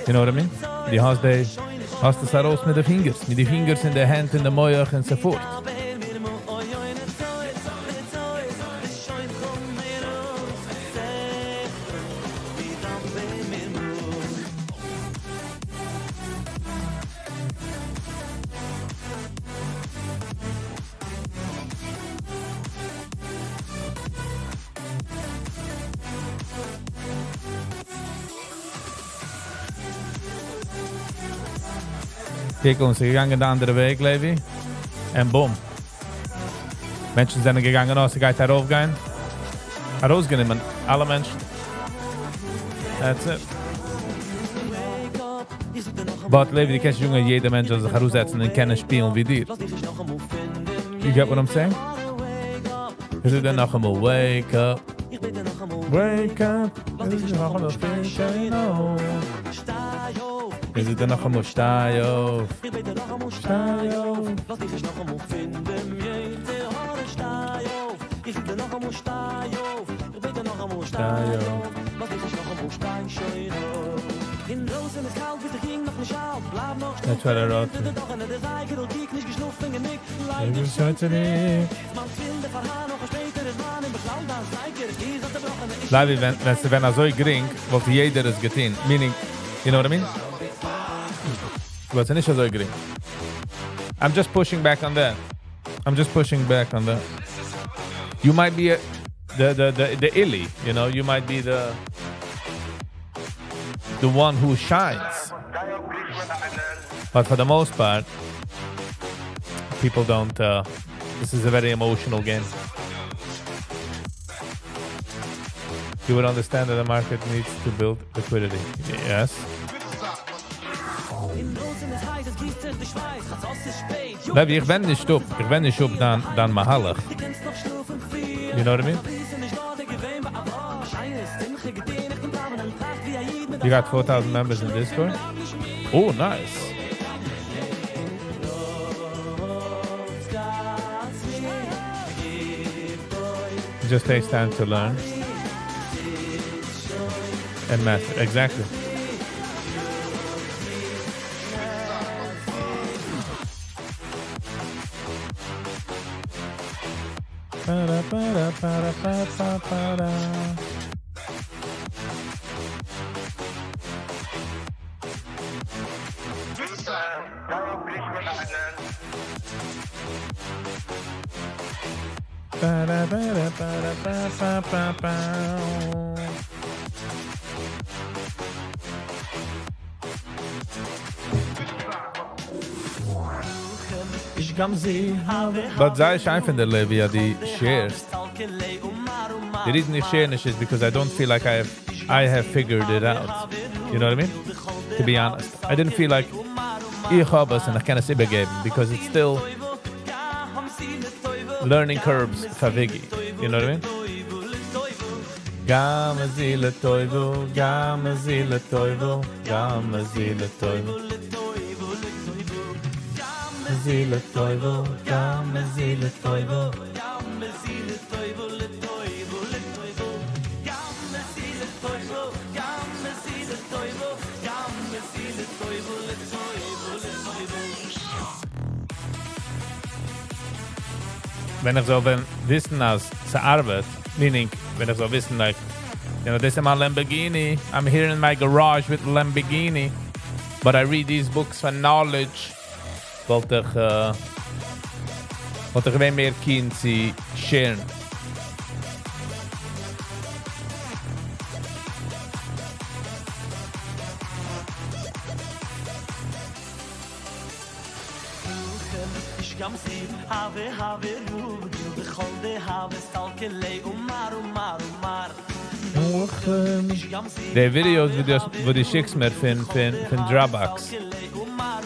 You know what I mean? Die hast es heraus mit den Fingers. Mit den Fingers in der Hand, in der Meuch und so fort. Kijk, ons gegangen de andere Weg, Levi. En boom. Menschen sind gegangen, als sie geht heraufgehen. Herausgenommen, alle Menschen. That's it. But Levi, die kennst du, Junge, jeder Mensch soll sich heraussetzen und können spielen wie dir. You get what I'm saying? Is it noch einmal wake up? Wake up. Is it noch einmal stay auf? Is it noch einmal stay auf? Stay auf. Lass dich noch einmal finden, jede Haare stay auf. Ich will noch einmal stay auf. Ich will noch einmal stay auf. Lass dich noch einmal stay auf. In Rosen ist kalt, bis der ging noch nicht auf. Bleib noch stehen. That's what I wrote. Doch an der Seite, und ich nicht geschnuffen, und ich leid nicht heute nicht. Man findet von Haar noch ein späteres Mann im Beschlau, dann Zeiger, ist das zerbrochene. Wenn er so gering, wollte jeder es getan. Meaning, you know what I mean? But it's initial agree. I'm just pushing back on that. You might be the illy, you know. You might be the one who shines. But for the most part, people don't. This is a very emotional game. You would understand that the market needs to build liquidity. Yes. Baby, ich bin nicht up. Dann mahalig. You know what I mean? You got 4,000 members in Discord? Oh, nice. It just takes time to learn and master. Exactly. But sei ich einfach in der Leben, ja, die shares. The reason you share is because I don't feel like I have figured it out. You know what I mean? To be honest. I didn't feel like ich habe es und ich kann es übergeben, because it's still learning curves for Viggy. You know what I mean? Gamma zile toivo, gamma zile toivo, gamma zile toivo. Zile toivo, gamma zile toivo. Wenn ich so wissen, als zur Arbeit, meaning, wenn ich so wissen, like, you know, this is my Lamborghini, I'm here in my garage with Lamborghini, but I read these books for knowledge, wollte ich wenig mehr keen zu sharen. Die Videos, wo die schickst mir von Dropbox,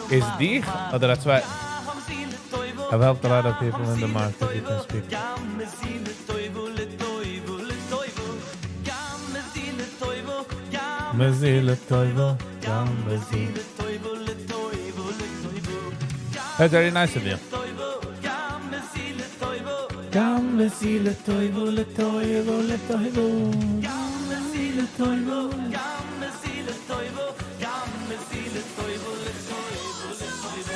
ist dich oder das zwei? I've helped a lot of people in the market, you can speak. Mazile toivo, mazile. That's very nice of you. Mazile toivo, le toivo, le toivo. Mazile toivo, mazile toivo, mazile toivo, le toivo, le toivo.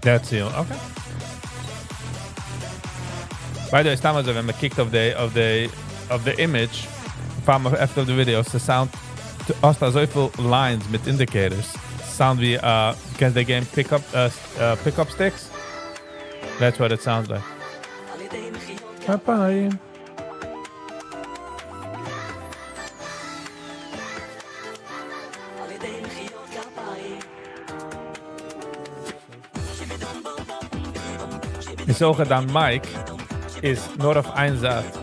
That's you. Okay. By the way, stammen wenn man kickt auf the image, after the video, the sound, hast da so viele lines mit indicators. Sound wie, can the game pick up sticks? That's what it sounds like. Bye-bye. Ich suche dann Mike ist nur auf ein Satz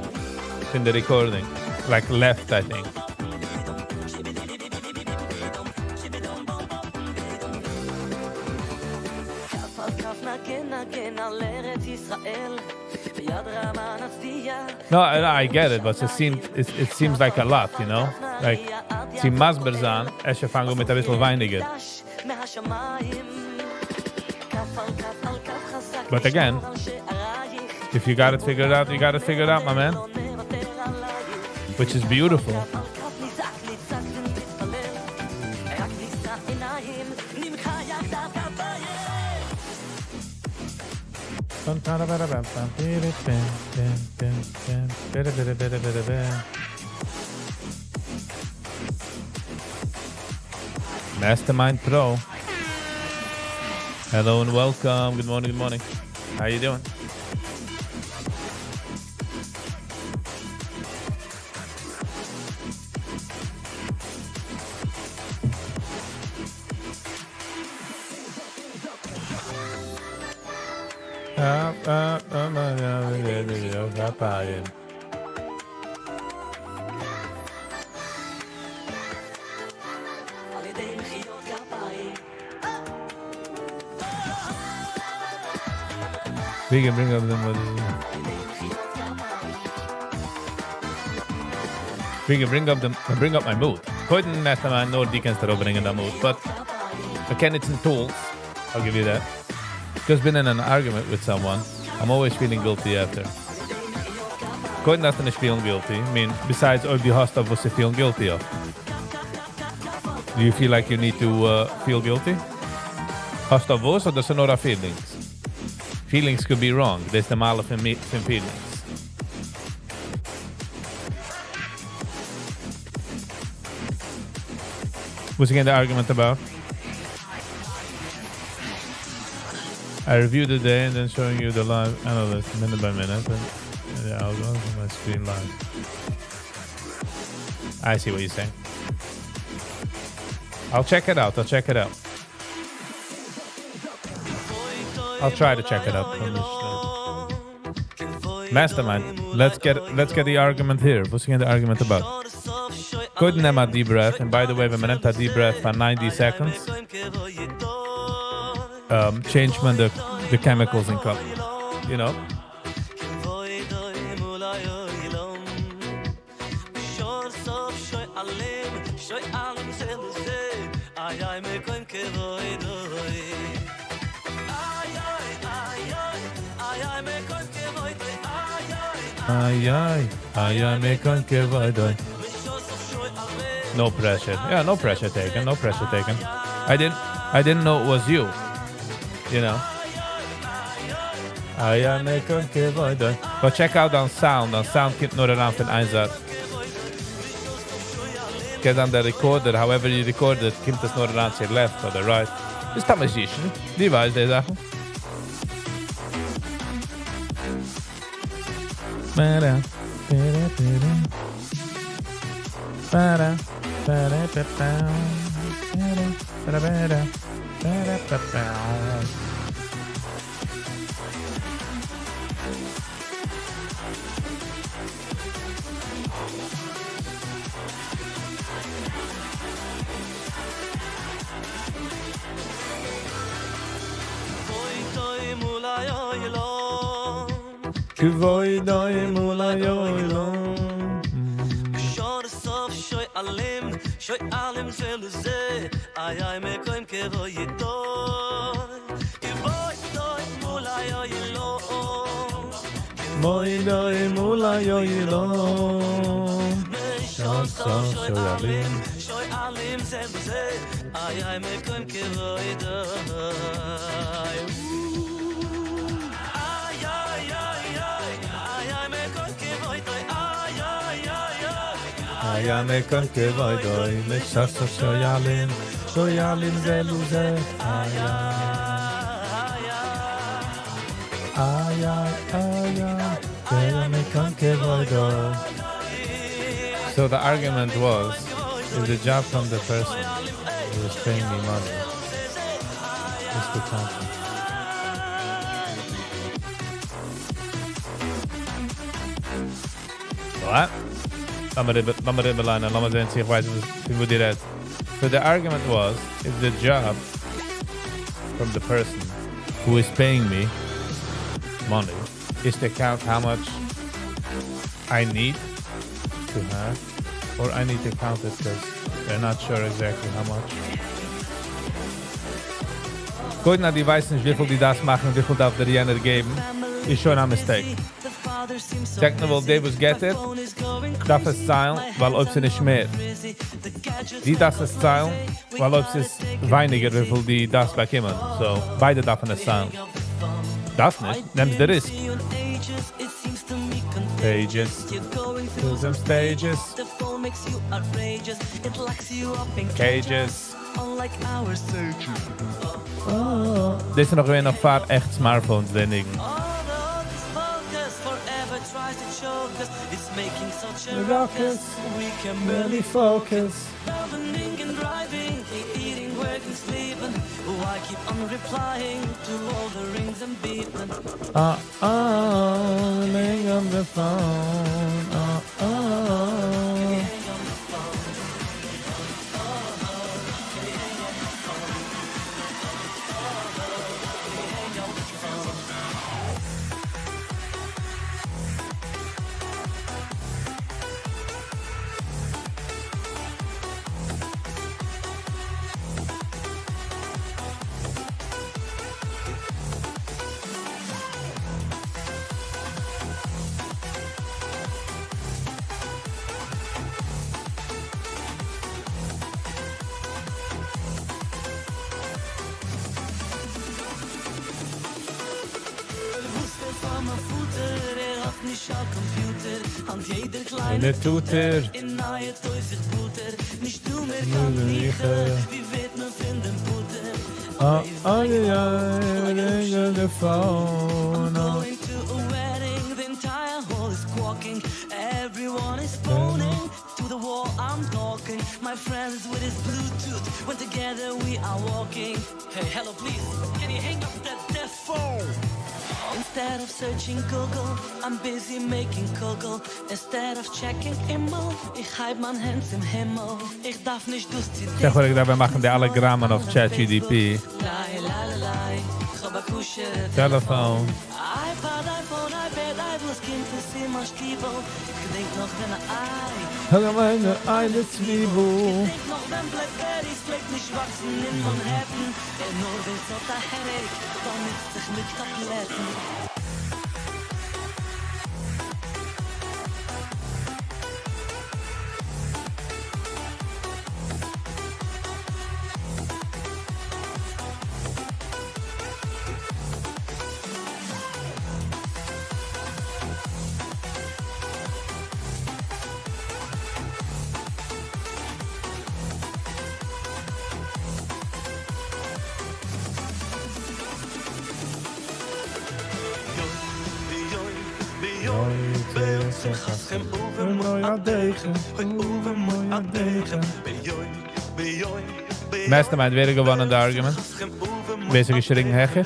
in der Recording. Like left, I think. No, I get it, but it seems like a lot, you know? Like, sie masber sein, ich fange mit ein bisschen weiniger. But again, if you got it figured out, you got it figured out, my man. Which is beautiful. Mastermind Pro. Hello and welcome. Good morning, good morning. How you doing? We can bring up them. We can bring up my mood. Couldn't mastermind nor deacons that opening in the mood, but again, it's in tools. I'll give you that. Just been in an argument with someone. I'm always feeling guilty after. Couldn't have to feel guilty. I mean, besides all the host of what you feel guilty of. Do you feel like you need to feel guilty? Host of what or the sonora feelings? Feelings could be wrong. This the mal of feelings. What's again the argument about? I reviewed the day and then showing you the live analyst minute by minute and the algorithm on my screen live. I see what you're saying. I'll check it out. I'll try to check it out. Mastermind, let's get the argument here. What's again the argument about? Good name a deep breath, and by the way, when we name a deep breath for 90 seconds, change when the chemicals in cup, you know? No pressure. Yeah, no pressure taken. I didn't know it was you. You know. But check out on sound. On sound kommt nur ran für den Einsatz. Get on the recorder. However you record it, kommt es nur ran to the left or the right. Das ist ein Magician. Die weiß die Sachen. So the argument was, if the job from the person who was paying me money is the company. What? So the argument was, if the job from the person who is paying me money is to count how much I need to have, or I need to count it because they're not sure exactly how much. Gut, na, die weiß nicht, wie viel die das machen, wie viel darf der jener geben, ist schon ein Mistake. Technical Davis get it, darf es zahlen, weil ob sie nicht mehr. Die darf es zahlen, weil ob es weniger, wie viel die das bekommen. So, beide dürfen es zahlen. Darf nicht, nimmst den Risk. Pages, to some stages, cages. Oh. Dit is nog weer nog vaak echt smartphones, denk ik. Rockets, we can barely focus. Eating, working, sleeping. Why keep on replying to all the rings and beeping? Laying on the phone. schau Computer, und jeder In kleine der Tutor. in neue Teufel Butter. Nicht du mehr kann riechen, wie wird man finden Butter? Oh, the phone. Going to a wedding, the entire hall is squawking. Everyone is phoning to the wall. I'm talking. My friends with his Bluetooth. When together we are walking. Hey, hello, please. Can you hang up that deaf phone? Instead of searching Google, I'm busy making Kugel. Instead of checking email, ich haib mein Hands im Himmel. Ich darf nicht durchziehen. Zeg wat ik daarbij machen, die alle grammen auf ChatGDP. Lai, lai, lai, lai. Ich hab a Kusche. Telefoon. iPad, iPhone, iPad, iPad, Kind für Simon Stiebel. Ich denk noch den Ei. Hallo meine eine Zwiebel. Ich denk noch den Blackberries, vielleicht nicht wachsen in Manhattan. Nur will so der Headache, dann nützt sich mit Tabletten. Mastermind weer gewonnen de argument. Bezig geschreven heggen.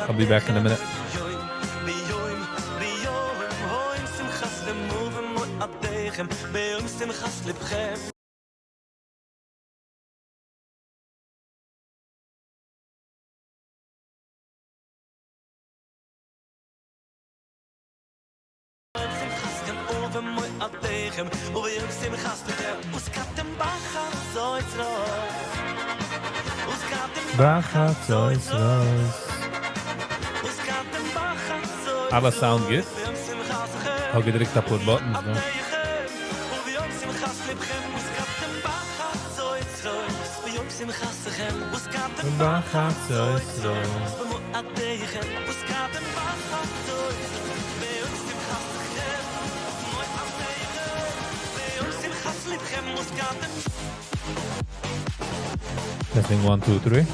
I'll be back in a minute. Alles sound good. Ook gedrukt op het buttons. No? Testing 1, 2, 3.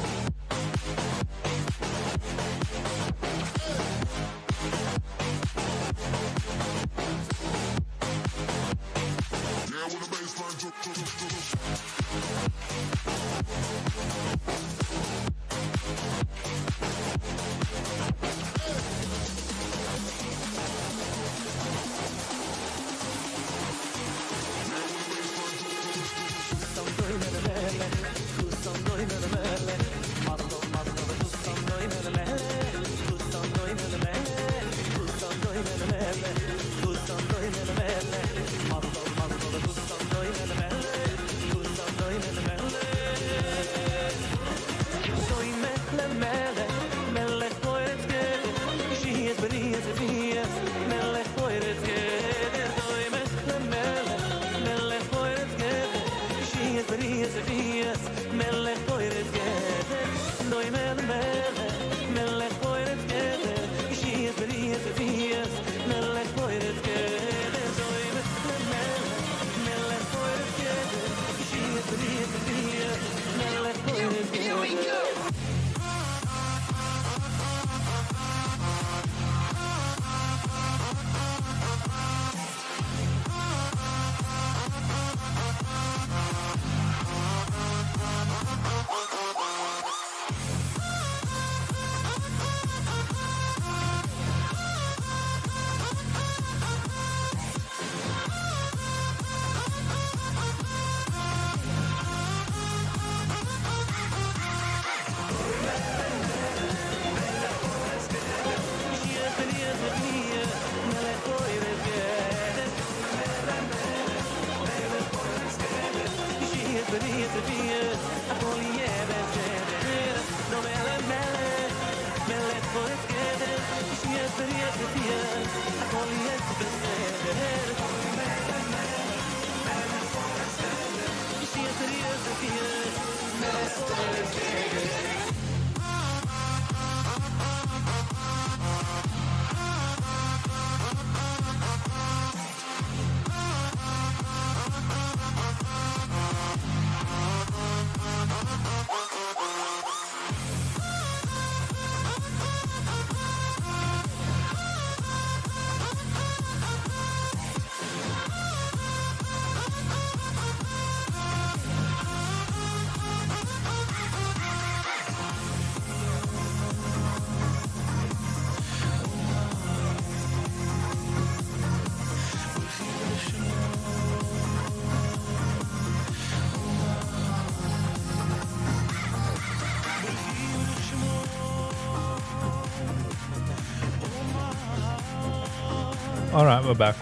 All right, we're back.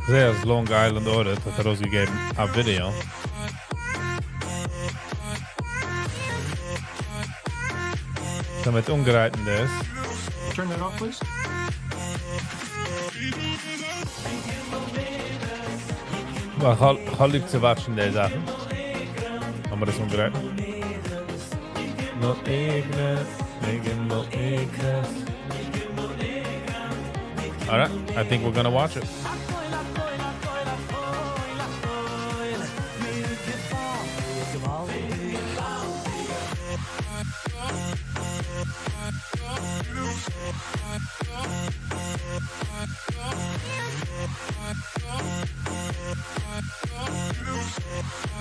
There's Long Island Audit that Rosie gave a video. So met ungereiten is. Turn that off, please. Maar ga lief te watchen deze zaken. Maar dat is ongereid. No ignorance, making no ignorance. Alright, I think we're gonna watch it.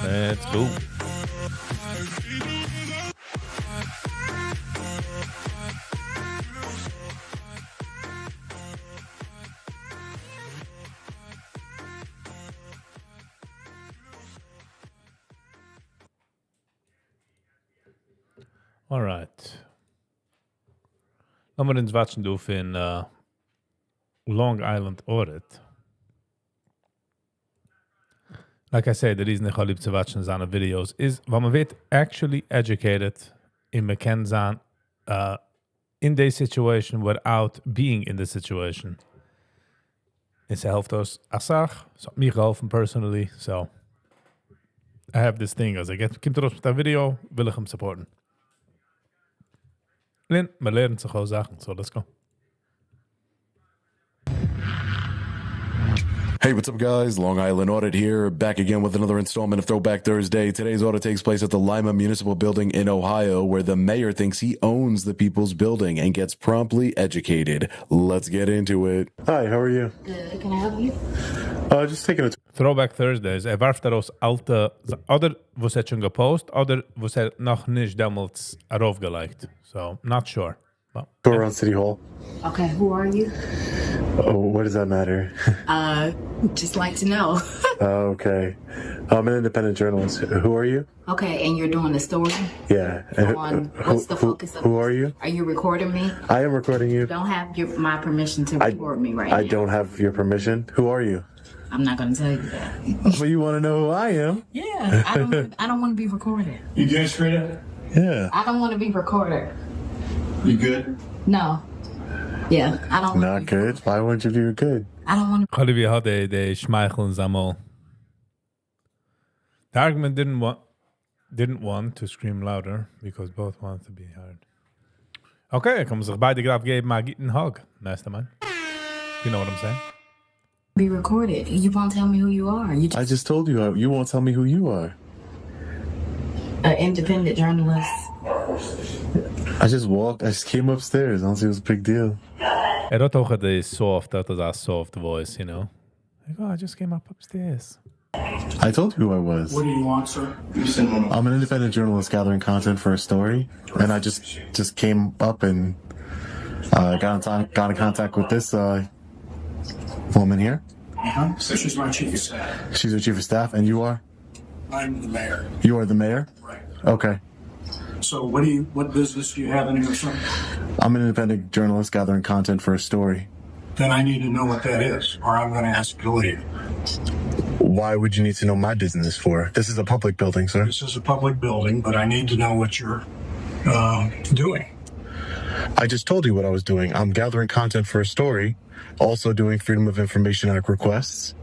Let's go. All right. Laten we eens watchen doen in Long Island Audit. Like I said, the reason I lieb to watch on videos is when we actually educated in McKenzie in this situation without being in the situation. It's helped us asach, so me geholfen personally, so I have this thing as I get Kim terug met dat video, wil ik hem supporten. Lin, maar leren ze gewoon zaken, so let's go. Hey, what's up, guys? Long Island Audit here, back again with another installment of Throwback Thursday. Today's audit takes place at the Lima Municipal Building in Ohio, where the mayor thinks he owns the people's building and gets promptly educated. Let's get into it. Hi, how are you? Good. Can I help you? Just taking a Throwback Thursdays. Warf daraus alte, oder was het schon gepost, oder was het noch nicht damals aufgelegt. So, not sure. Well, tour around City Hall. Okay, who are you? Oh, what does that matter? Just like to know. Okay. I'm an independent journalist. Who are you? Okay, and you're doing the story? Yeah. On what's the focus of Who this? are you? Are you recording me? I am recording you. Don't have my permission to record me right I now. don't have your permission. Who are you? I'm not going to tell you that. But you want to know who I am? Yeah, I don't want to be recorded. You doing straight up? Yeah. I don't want to be recorded. You good? No. Yeah, I don't. Not good. Why wouldn't you do good? I don't want to. Olivia had de schmeicheln allemaal. The argument didn't want to scream louder because both wanted to be heard. Okay, ik kan zich beide graag geven, maar get een hug. Nice man. You know what I'm saying? Be recorded. You won't tell me who you are. You I just told you. You won't tell me who you are. an independent journalist. I just came upstairs. I don't see it was a big deal. En dat ook het is soft, dat is a soft voice, you know? Like, oh, I just came up upstairs. I told you who I was. What do you want, sir? I'm an independent journalist gathering content for a story, and I just came up and got in contact with this woman here. Uh-huh. So she's my chief of staff. She's your chief of staff, and you are? I'm the mayor. You are the mayor? Right. Okay. So what business do you have in here, sir? I'm an independent journalist gathering content for a story. Then I need to know what that is, or I'm going to ask you to leave. Why would you need to know my business for? This is a public building, sir. This is a public building, but I need to know what you're doing. I just told you what I was doing. I'm gathering content for a story. also doing Freedom of Information Act requests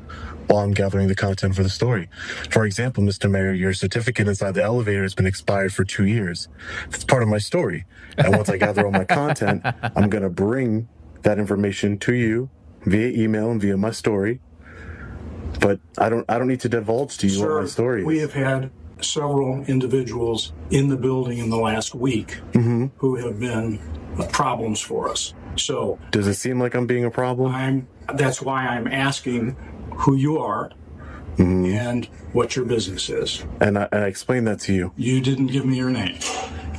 while I'm gathering the content for the story. For example, Mr. Mayor, your certificate inside the elevator has been expired for 2 years. That's part of my story. And once I gather all my content, I'm going to bring that information to you via email and via my story. But I don't need to divulge to you what my story is. We have had several individuals in the building in the last week who have been problems for us. So does it seem like I'm being a problem? That's why I'm asking who you are and what your business is. And I explained that to you. You didn't give me your name.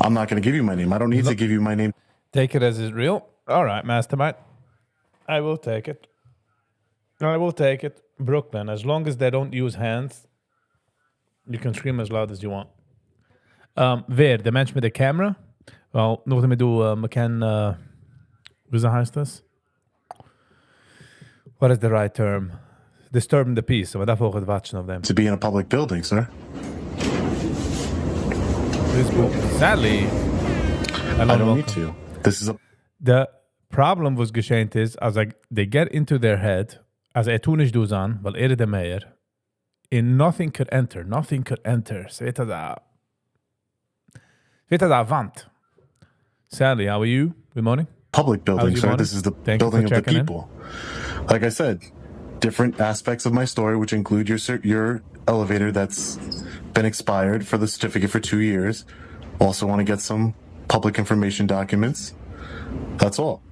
I'm not going to give you my name. I don't need to give you my name. Take it as it's real. All right, Mastermind. I will take it. I will take it. Brooklyn, as long as they don't use hands, you can scream as loud as you want. Wer? De Mensch mit der Camera? Wel, nog damit du, man kann, wie heißt das? What is the right term? Disturbing the peace. Aber davor het watchen of them. To be in a public building, sir. Sadly, I don't need to. This is a... The problem was geschehen is, as they get into their head, as tun nicht du an, weil der Mayor, and nothing could enter. So it is a Wand. Sally, how are you? Good morning. Public building, sir. Morning? This is the Thank building of the in. people. Like I said, different aspects of my story, which include your elevator that's been expired for the certificate for 2 years. Also want to get some public information documents. That's all.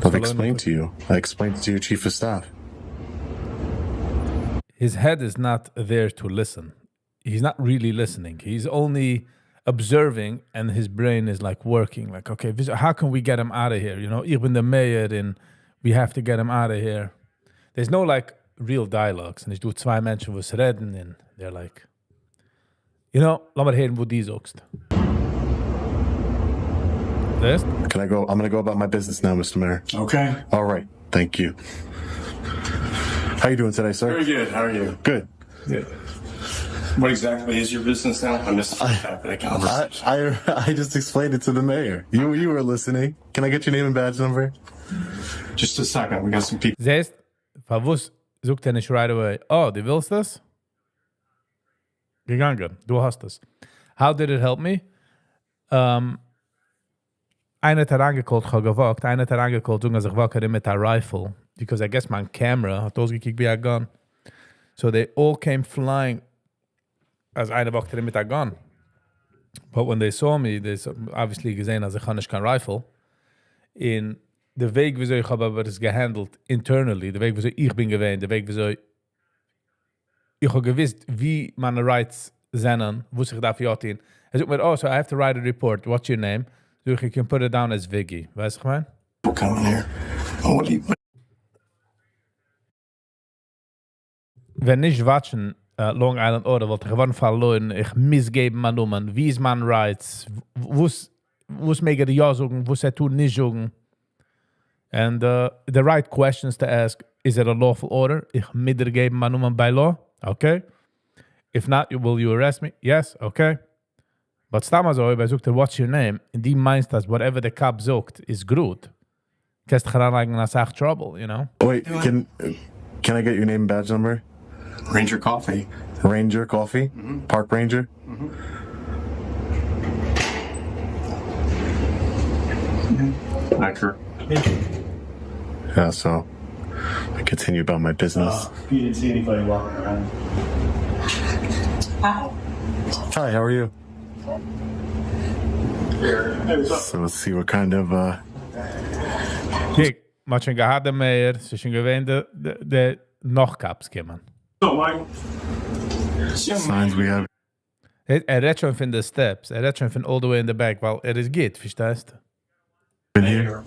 I've explained to you. I explained it to your chief of staff. His head is not there to listen. He's not really listening. He's only observing, and his brain is like working. Like, okay, how can we get him out of here? You know, even the mayor, and we have to get him out of here. There's no like real dialogues. And ich do zwei Menschen was reden, and they're like, you know, lass mal hören, wo die sagst. This? Can I go? I'm going to go about my business now, Mr. Mayor. Okay. All right. Thank you. How you doing today, sir? Very good. How are you? Good. Good. What exactly is your business now? I missed half of the conversation. I just explained it to the mayor. You were listening. Can I get your name and badge number? Just a second. We got some people. Siehst, verwusst sucht er nicht right away. Oh, du willst das? Gegangen. Du hast das. How did it help me? Einer hat herangekalt, ich habe gewagt. Einer hat herangekalt, sagen, dass ich wacker mit der Rifle. Because I guess my camera hat ausgekickt wie ein gun. So they all came flying als einer wacker mit der gun. But when they saw me, they obviously gesehen, als ich habe nicht kein Rifle. In der Weg, wieso ich habe aber das gehandelt internally, der Weg, wieso ich bin gewesen, der Weg, wieso ich habe gewusst, wie meine Rights sind, wo sich dafür tun. Er sagt mir, oh, so I have to write a report. What's your name? So you can put it down as Viggy. Weißt du, ich meine? People coming here. Oh, what do you... Wenn nicht watchen, Long Island Order, wollte ich gewoon verloren, ich missgeben meine Nummern. Wie ist mein Rights? Was mega die ja sagen, was tun nicht sagen? And the right questions to ask, is it a lawful order? Ich mitgeben meine Nummern by law? Okay. If not, will you arrest me? Yes, okay. But stamma so, ich sagte, what's your name? Und die meinst, dass whatever the cop sagt, is good. Kannst dich heranlegen, als echt trouble, you know? Wait, can I get your name and badge number? Ranger Coffee. Ranger Coffee? Mm-hmm. Park Ranger? Mm-hmm. Mm-hmm. Accurate. Yeah, so I continue about my business. You didn't see anybody walking around. Hi, how are you? Hey, what's up? So let's see what kind of Kijk, maar je gehad de meer, ze zijn gewend de nog kaps komen. So, Mike. signs we have. redt schon von den Steps, redt schon von all the way in the back, weil ist geht, verstehst du? In here.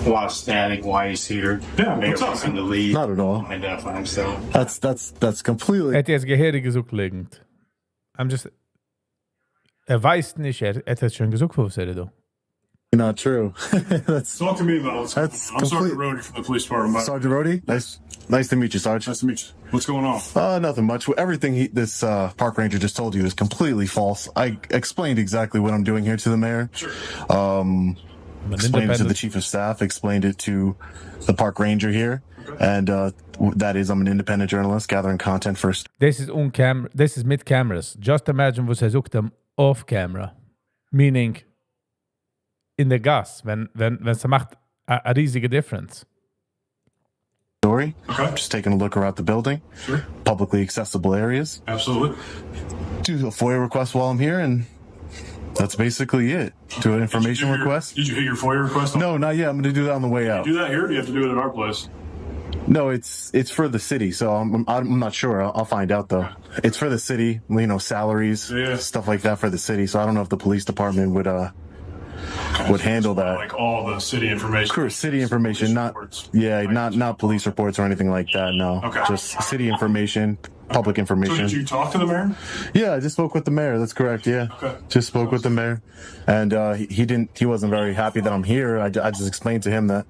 A lot of static, why is here? Yeah, Mayor what's up? wants him to leave. Not at all. Identify himself. That's completely. Hat jetzt Gehirn gesucht liegend. I'm just... weiß nicht, hat schon gesucht, was do. Not true. That's Talk to me about what's going That's on. I'm Sergeant complete- Rody from the police department. Sergeant Rody. Nice to meet you, Sarge. Nice to meet you. What's going on? Nothing much. Everything this park ranger just told you is completely false. I explained exactly what I'm doing here to the mayor. Sure. explained it to the chief of staff, explained it to the park ranger here, and that is, I'm an independent journalist gathering content first. This is mit cameras. Just imagine was hij zoekt hem off camera. Meaning, in the gas, wenn sie macht a riesige difference. Story. Okay. Just taking a look around the building. Sure. Publicly accessible areas. Absolutely. Do a FOIA request while I'm here, and that's basically it. Do an information request. Did you hit your FOIA request? No, not yet. I'm going to do that on the way out. Do that here, or do you have to do it at our place? No, it's for the city, so I'm not sure. I'll find out though. It's for the city, salaries, stuff like that for the city. So I don't know if the police department would handle that. Like all the city information. Of course, city information, not police reports or anything like that. No, just city information, public information. So did you talk to the mayor? Yeah, I just spoke with the mayor. That's correct. Yeah, just spoke with the mayor, and he wasn't very happy that I'm here. I just explained to him that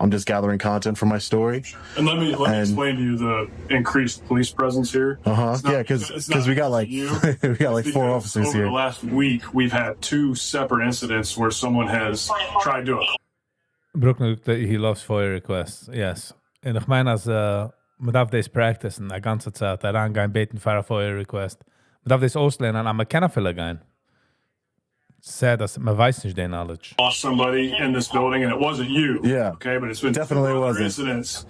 I'm just gathering content for my story. And let me explain to you the increased police presence here. Yeah, because we got like we got like 4 officers here. Over the last week, we've had 2 separate incidents where someone has tried to. Brooke, he loves FOIA requests. Yes, en ich meine als man darf das practicen die ganze Zeit, herangehen, beten für eine FOIA-Request. Man darf das auslernen, aber man kann viele gehen. Sad, dass man weiß nicht den knowledge. Lost somebody in this building, and it wasn't you. Yeah. Okay, but it's been definitely wasn't. Incidents.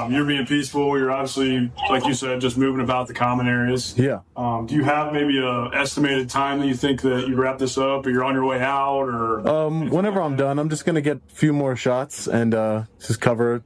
You're being peaceful. You're obviously, like you said, just moving about the common areas. Yeah. Do you have maybe a estimated time that you think that you wrap this up, or you're on your way out, or? Whenever I'm done, I'm just gonna get a few more shots and just cover,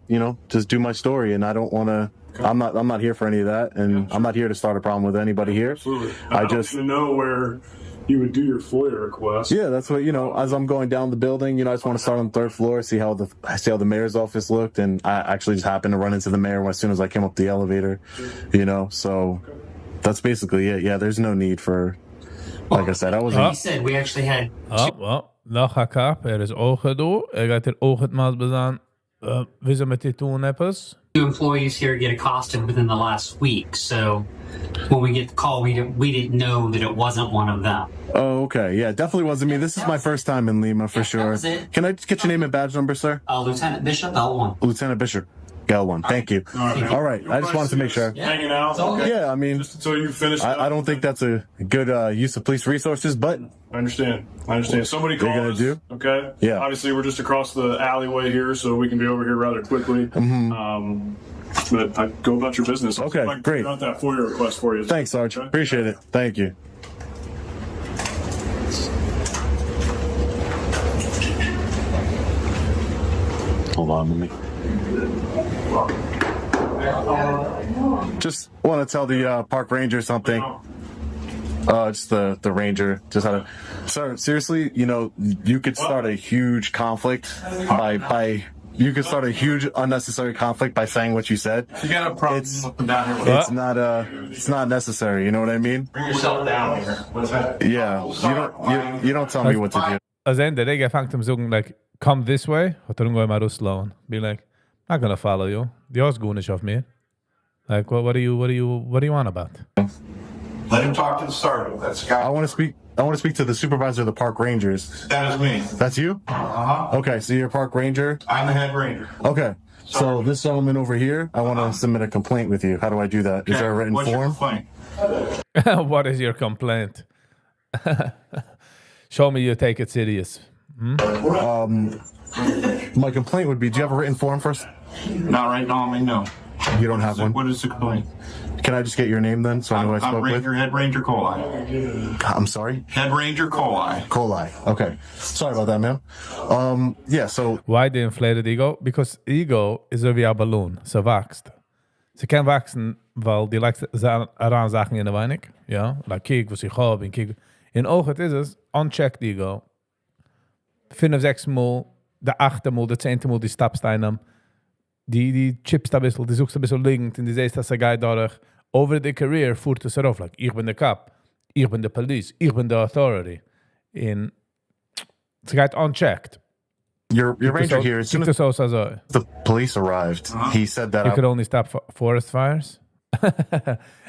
just do my story, and I don't want to. I'm not here for any of that, and I'm not here to start a problem with anybody here. Absolutely. I just don't even know where you would do your FOIA request. Yeah, that's what as I'm going down the building, I just want to start on the 3rd floor, see how the mayor's office looked, and I actually just happened to run into the mayor as soon as I came up the elevator. So that's basically it. Yeah, there's no need for, like I said, I wasn't. He said we actually had. Nog een kap, is ogen door. Gaat er ogen maat bezaan. We zijn met dit doen hebben. 2 employees here get accosted within the last week. So when we get the call, we didn't know that it wasn't one of them. Oh, okay. Yeah, definitely wasn't me. This is my first time in Lima for sure. That was it. Can I just get your name and badge number, sir? Lieutenant Bishop, L1. Lieutenant Bishop. L1. Thank you. All right. I just wanted to make sure. Hanging out. Okay. Yeah, I mean, just until you finish. I don't think that's a good use of police resources, but I understand. Somebody called gonna us. do? Okay. Yeah. Obviously, we're just across the alleyway here, so we can be over here rather quickly. But I go about your business. Okay, great. Got that FOIA request for you. Thanks, Sarge. Okay? Appreciate it. Thank you. Hold on, let me. Just want to tell the park ranger something. Just the ranger. Just had a. Sir, seriously, you could start a huge conflict by. You could start a huge unnecessary conflict by saying what you said. You got a problem down here. It's not necessary. You know what I mean? Bring yourself down here. What's that? Yeah. You don't tell me what to do. Als einde, der fängt ihm sagen, like, come this way, hat er mal rauslassen. Be like, not gonna follow you. Die hast gut nicht auf mir. Like, what do you want about? Let him talk to the sergeant. That's the guy. I want to speak to the supervisor of the park rangers. That is me. That's you? Uh-huh. Okay, so you're a park ranger? I'm the head ranger. Okay. So this gentleman over here, I want to submit a complaint with you. How do I do that? Is there a written What's your form? complaint? What is your complaint? Show me you take it serious. My complaint would be, do you have a written form first? Not right now, I mean, no. You don't have one? What is the complaint? Can I just get your name then, so I know who I spoke with? Head Ranger Coli. I'm sorry? Head Ranger Coli. Coli. Okay. Sorry about that, man. Yeah, so... Why the inflated ego? Because ego is wie a balloon. Ze wächst. Sie kann wachsen, weil die legt daran Sachen in der Weinig. Ja? Like, kijk, was ich habe, und kijk. In Ogen ist es, unchecked ego. 5, 6 Mal, der 8. Mal, der 10. Mal, die stappst einem. Die chippst ein bisschen, die suchst ein bisschen liegend, und die siehst, dass geht durch. Over the career fuhrt es auf, like, ich bin der Cop, ich bin der Police, ich bin der Authority. Und es geht unchecked. Your ranger here, as soon as the the police arrived, he said that... You could only stop forest fires?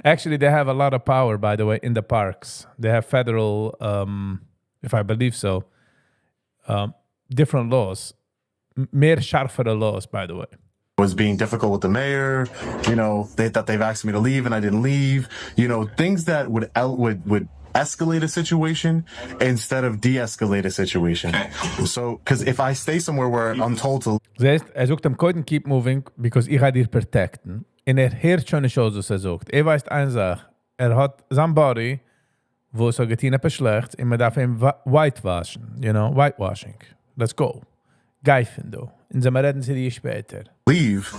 Actually, they have a lot of power, by the way, in the parks. They have federal, if I believe so, different laws. Meer scharfere laws, by the way. Was being difficult with the mayor, they've asked me to leave and I didn't leave, things that would escalate a situation instead of de-escalate a situation. So, because if I stay somewhere where I'm told to... Sagt, couldn't keep moving because ich dir protecten. Und hört schon nicht aus, was sagt. Weiß eine Sache. Hat somebody, wo so getan etwas schlecht, und man darf ihm whitewashing. Let's go. Geifen, du. Und sie reden sie dir später. Leave.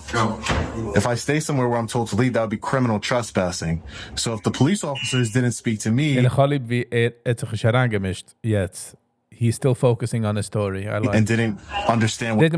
If I stay somewhere where I'm told to leave, that would be criminal trespassing. So if the police officers didn't speak to me... Ich habe lieb, wie hat sich herangemischt jetzt. He's still focusing on the story. I like and didn't understand what...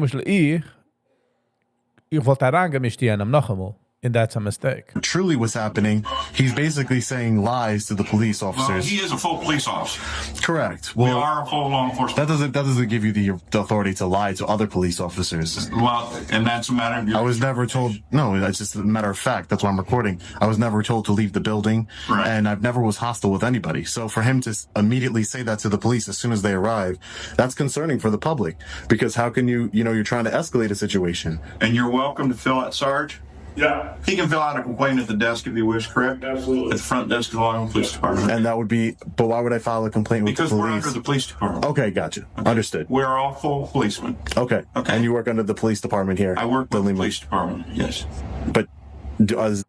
Ich wollte herangemischt jenem noch einmal. And that's a mistake. Truly what's happening, he's basically saying lies to the police officers. Well, he is a full police officer. Correct. We are a full law enforcement. That doesn't give you the authority to lie to other police officers. Well, and that's a matter of your... I was never told... No, it's just a matter of fact. That's why I'm recording. I was never told to leave the building. Right. And I've never was hostile with anybody. So for him to immediately say that to the police as soon as they arrive, that's concerning for the public. Because how can you're trying to escalate a situation. And you're welcome to fill out, Sarge. Yeah. He can fill out a complaint at the desk if he wishes, correct? Absolutely. At the front desk of the Long Island Police Department. And that would be... But why would I file a complaint with the police? Because we're under the police department. Okay, gotcha. Okay. Understood. We're all full policemen. Okay. And you work under the police department here? I work with the police department, yes. But...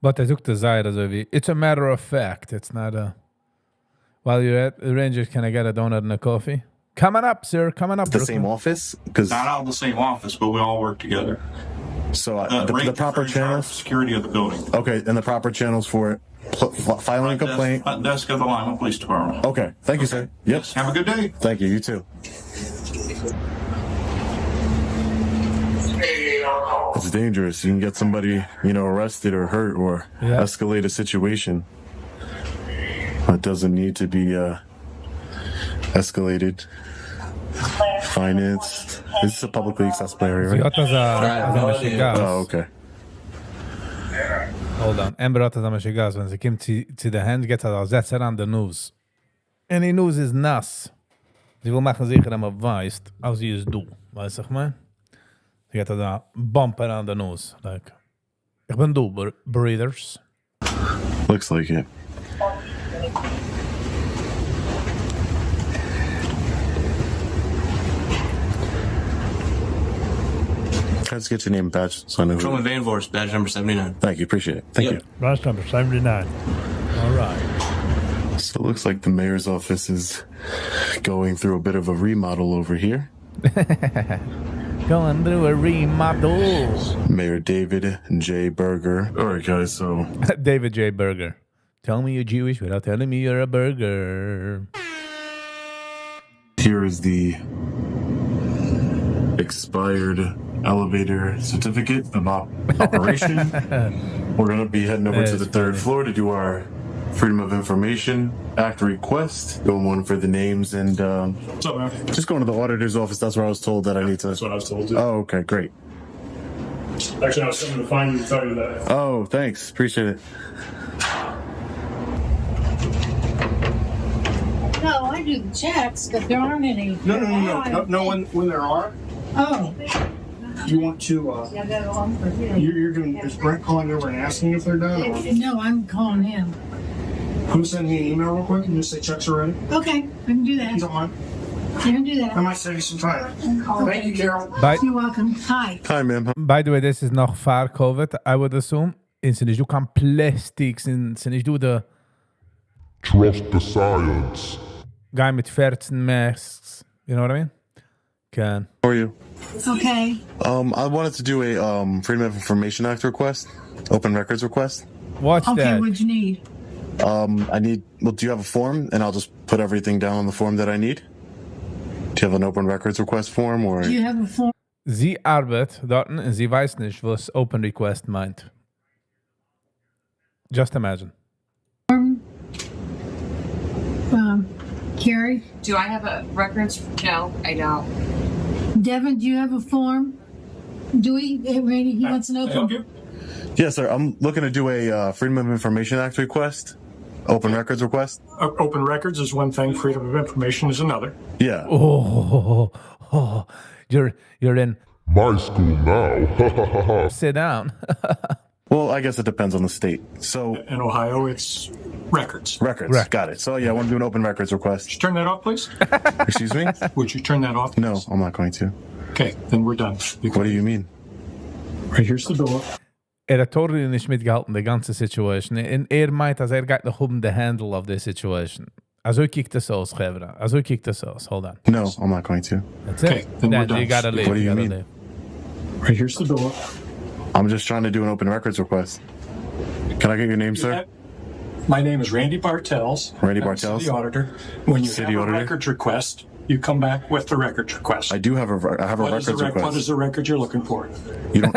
But I took the Zaire, it's a matter of fact. It's not a... While you're at the Rangers, can I get a donut and a coffee? Coming up, sir. Coming up. The same office? Not all the same office, but we all work together. So the proper channels? Security of the building. Okay, and the proper channels for filing a complaint? Front desk of the Long Island Police Department. Okay, thank you, sir. Yep. Have a good day. Thank you, you too. It's dangerous. You can get somebody, arrested or hurt or escalate a situation. It doesn't need to be escalated. Financed. This is a publicly accessible area, right? Oh, okay. Hold on. Amber hat das am Gas, wenn sie kommt zu der Hand, geht das setzt an der Nuss. Und die Nuss ist nass. Sie will machen sicher, dass man weiß, als sie ist du. Weißt du, ich mein? Sie geht da Bumper an der Nuss. Like, ich bin du, breathers. Looks like it. Let's get your name and badge so I know Patrolman Van Vorst, badge number 79. Thank you, appreciate it. Thank you. Badge number 79. All right. So it looks like the mayor's office is going through a bit of a remodel over here. Going through a remodel. Mayor David J. Berger. All right, guys, so... David J. Berger. Tell me you're Jewish without telling me you're a burger. Here is the expired elevator certificate of operation. We're going to be heading over to the third floor to do our Freedom of Information Act request. Going one for the names and What's up, man? just going to the auditor's office. That's where I was told that I need to. That's what I was told to. Oh, okay, great. Actually, I was coming to find you to tell you that. Oh, thanks. Appreciate it. No, I do the checks, but there aren't any. No. When there are, Oh. you want to, you're going to, is Brent calling over and asking if they're done? Or No, I'm calling him. who send me an email real quick and just say checks are ready? Okay, I can do You that. don't mind? I can do I that. might save you some time. Thank you, Carol. You're welcome. Hi. Hi, ma'am. By the way, this is noch far COVID, I would assume. And since you can plastics and since you do the Trust the science. guy with 14 masks, you know what I mean? Can. How are you? Okay. I wanted to do a Freedom of Information Act request, open records request. Watch Okay, that. what'd you need? I need, well, do you have a form? And I'll just put everything down on the form that I need. Do you have an open records request form or? Do you have a form? Sie arbeitet dort und sie weiß nicht, was Open Request meint. Just imagine. Carrie? Do I have a records? No, I don't. Devin, do you have a form? Do we? Randy, he wants to know. Help you? Yes, sir. I'm looking to do a Freedom of Information Act request, open records request. Open records is one thing. Freedom of information is another. Yeah. Oh, Oh, you're in My school now. sit down. Well, I guess it depends on the state. So In Ohio, it's records. records, got it. So yeah, I want to do an open records request. Would you turn that off, please? Excuse me? Would you turn that off? No, I'm not going to. Okay, then we're done. What do you mean? Right, here's the door. Hat totally nicht mitgehalten, die ganze Situation. Und meint, als geht noch the handle of this situation. Also kick this aus, Chevra. Also kick this aus. Hold on. No, I'm not going to. That's Okay, it. then we're done. You gotta leave. What do you mean? Leave. Right, here's the door. I'm just trying to do an open records request. Can I get your name, sir? My name is Randy Bartels. Randy I'm Bartels? City auditor. When you City have auditor? a records request, you come back with the records request. I do have a records request. What is the record you're looking for? You don't.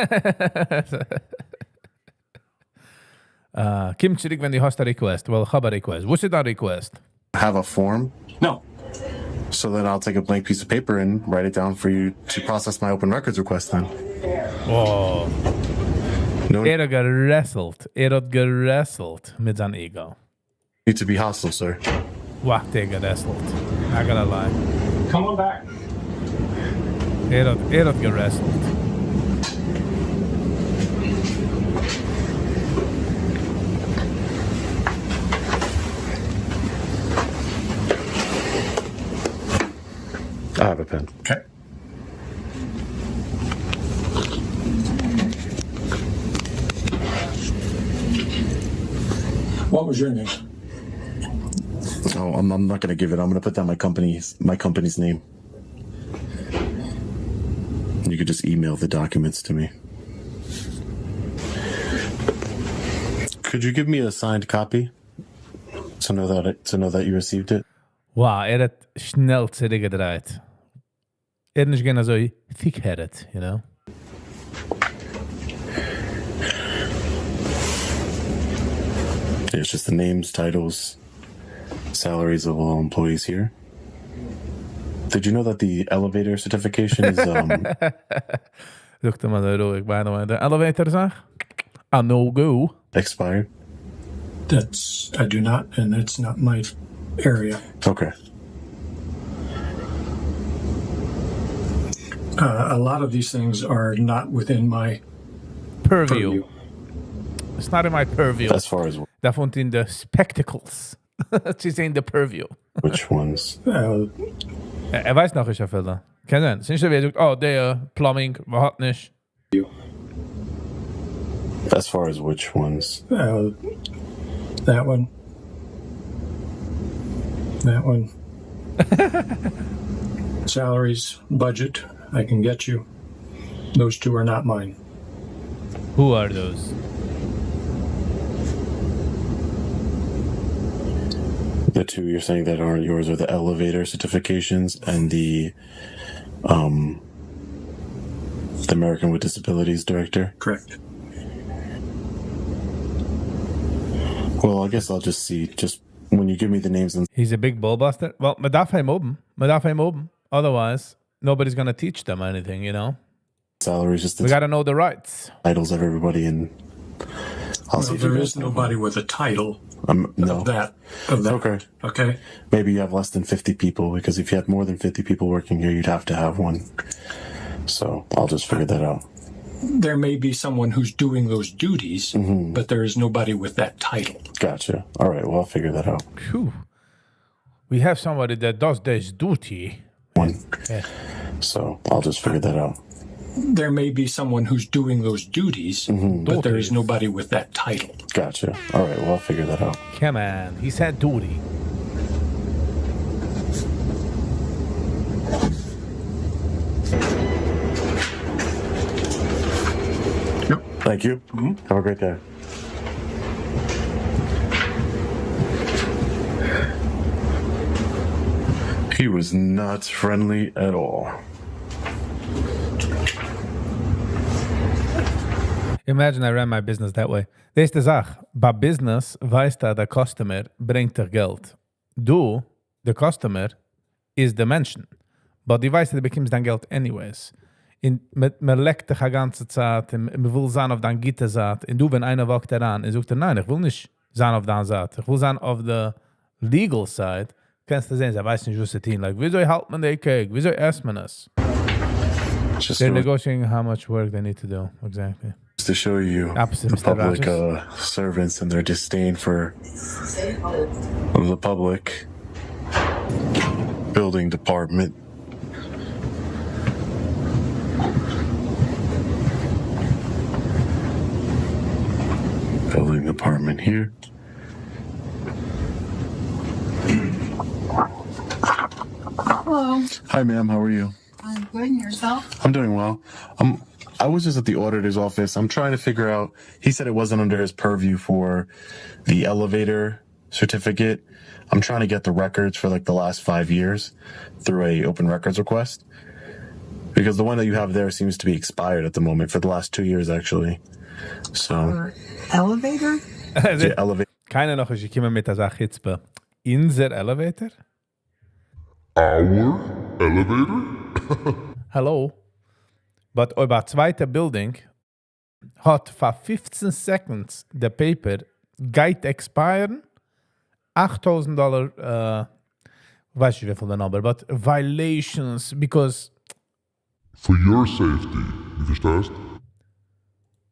Kim zurück, wenn du hast a request. Well, hab a request. What's it a request? Have a form? No. So then I'll take a blank piece of paper and write it down for you to process my open records request then. Oh. No need Had gerasselt mit seinem Ego. to be hostile, sir. Wacht, gerasselt. Not gonna lie. Come on back. Had gerasselt. I have a pen. Okay. What was your name? Oh, I'm not going to give it. I'm going to put down my company's name. You could just email the documents to me. Could you give me a signed copy to know that you received it? Wow, hat schnell zurückgedreht. Nicht gerne so thick-headed, you know? It's just the names, titles, salaries of all employees here. Did you know that the elevator certification is Look to my ruhig, by the way. The elevator sag? A no-go. expired? I do not, and it's not my area. Okay. A lot of these things are not within my Purview. It's not in my purview. As far as Dat vond in the spectacles. She's in the purview. which ones? Weiß noch, ich erfülle. Kein Sinn. Sind schon wieder, oh, der Plumbing, hat nicht. As far as which ones? That one. That one. Salaries, budget, I can get you. Those two are not mine. Who are those? The two you're saying that aren't yours are the elevator certifications and the American with Disabilities Director? Correct. Well, I guess I'll just see. Just when you give me the names and He's a big bullbuster. Well, man darf hem oben. Otherwise, nobody's going to teach them anything, you know? salaries, just We the got to know the rights. titles of everybody, and I'll see Well, if there you is guys- nobody with a title no. of that. Okay. Okay. Maybe you have less than 50 people, because if you had more than 50 people working here, you'd have to have one. So I'll just figure that out. There may be someone who's doing those duties, but there is nobody with that title. Gotcha. All right. Well, I'll figure that out. Phew. We have somebody that does this duty. One. Yeah. So I'll just figure that out. There may be someone who's doing those duties, but there is nobody with that title. Gotcha. All right. Well, I'll figure that out. Come on. He said duty. Thank you. Have a great day. He was not friendly at all. Imagine I ran my business that way. Das ist die Sache. Bei Business weiß der Customer bringt dir Geld. Du, der Customer, ist der Menschen. Aber die weiß, du bekommst dein Geld anyways. Man leckt dich die ganze Zeit, und man will sein auf dein Gittersaat. Und du, wenn einer walkt daran und sagt, nein, ich will nicht sein auf deiner Seite. Ich will sein auf der legal side. Kannst du sehen, sie weiß nicht, was sie tun. Like, wieso hält man den Cake? Wieso esst man es? They're negotiating how much work they need to do, exactly. Just to show you the public servants and their disdain for the public building department. Building department here. Hello. Hi, ma'am. How are you? I'm good. And yourself? I'm doing well. I was just at the auditor's office. I'm trying to figure out, he said it wasn't under his purview for the elevator certificate. I'm trying to get the records for like the last 5 years through a open records request. Because the one that you have there seems to be expired at the moment for the last 2 years, actually. So. Elevator? The elevator. Keine noch, ich komme mit der Sache jetzt bei. In der Elevator? Our elevator? Hello. But über zweite Building hat for 15 seconds the paper geht expiren $8,000 weiß ich wie viel der Number, but violations because For your safety, you verstehst?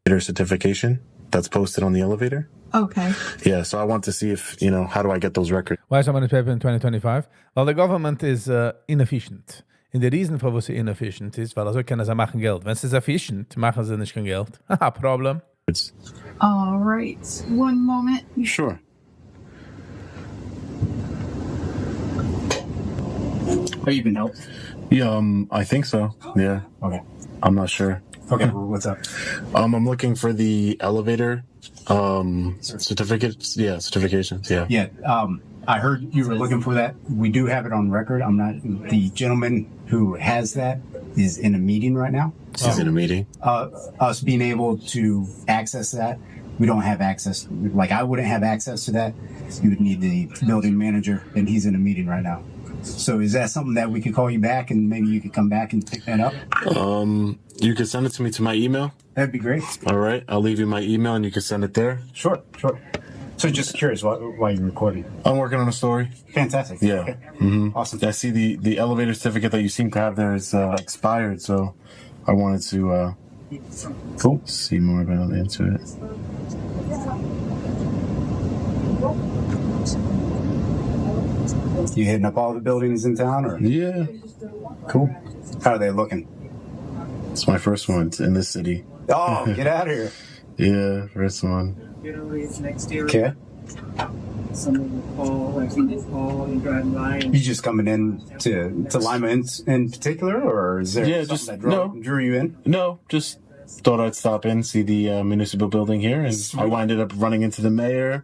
Certification that's posted on the elevator. Okay. Yeah, so I want to see if, how do I get those records? why is someone paper in 2025? Well, the government is inefficient. Und der Reason, warum sie inefficient ist, weil so können sie machen Geld. Wenn sie es efficient, machen sie nicht kein Geld. Haha, Problem. All right. One moment. Sure. Have you been helped? Yeah, I think so. Yeah. Okay. I'm not sure. Okay, well, what's up? I'm looking for the elevator certificates. Yeah, certifications. Yeah. Yeah, I heard you were looking for that. We do have it on record. I'm not, the gentleman who has that is in a meeting right now. He's in a meeting. Us being able to access that, we don't have access. Like, I wouldn't have access to that. You would need the building manager, and he's in a meeting right now. So is that something that we could call you back and maybe you could come back and pick that up? You could send it to me to my email. That'd be great. All right. I'll leave you my email and you can send it there. Sure. So just curious why you're recording. I'm working on a story. Fantastic. Yeah. Okay. Mm-hmm. Awesome. I see the elevator certificate that you seem to have there is expired, so I wanted to see more about it, answer it. You hitting up all the buildings in town, or? Yeah. Cool. How are they looking? It's my first one in this city. Oh, get out of here. Yeah, first one. Okay. Someone will call, like you will call and drive by. You just coming in to Lima in particular, or is there something that drew you in? No, just thought I'd stop in, see the municipal building here, and I ended up running into the mayor.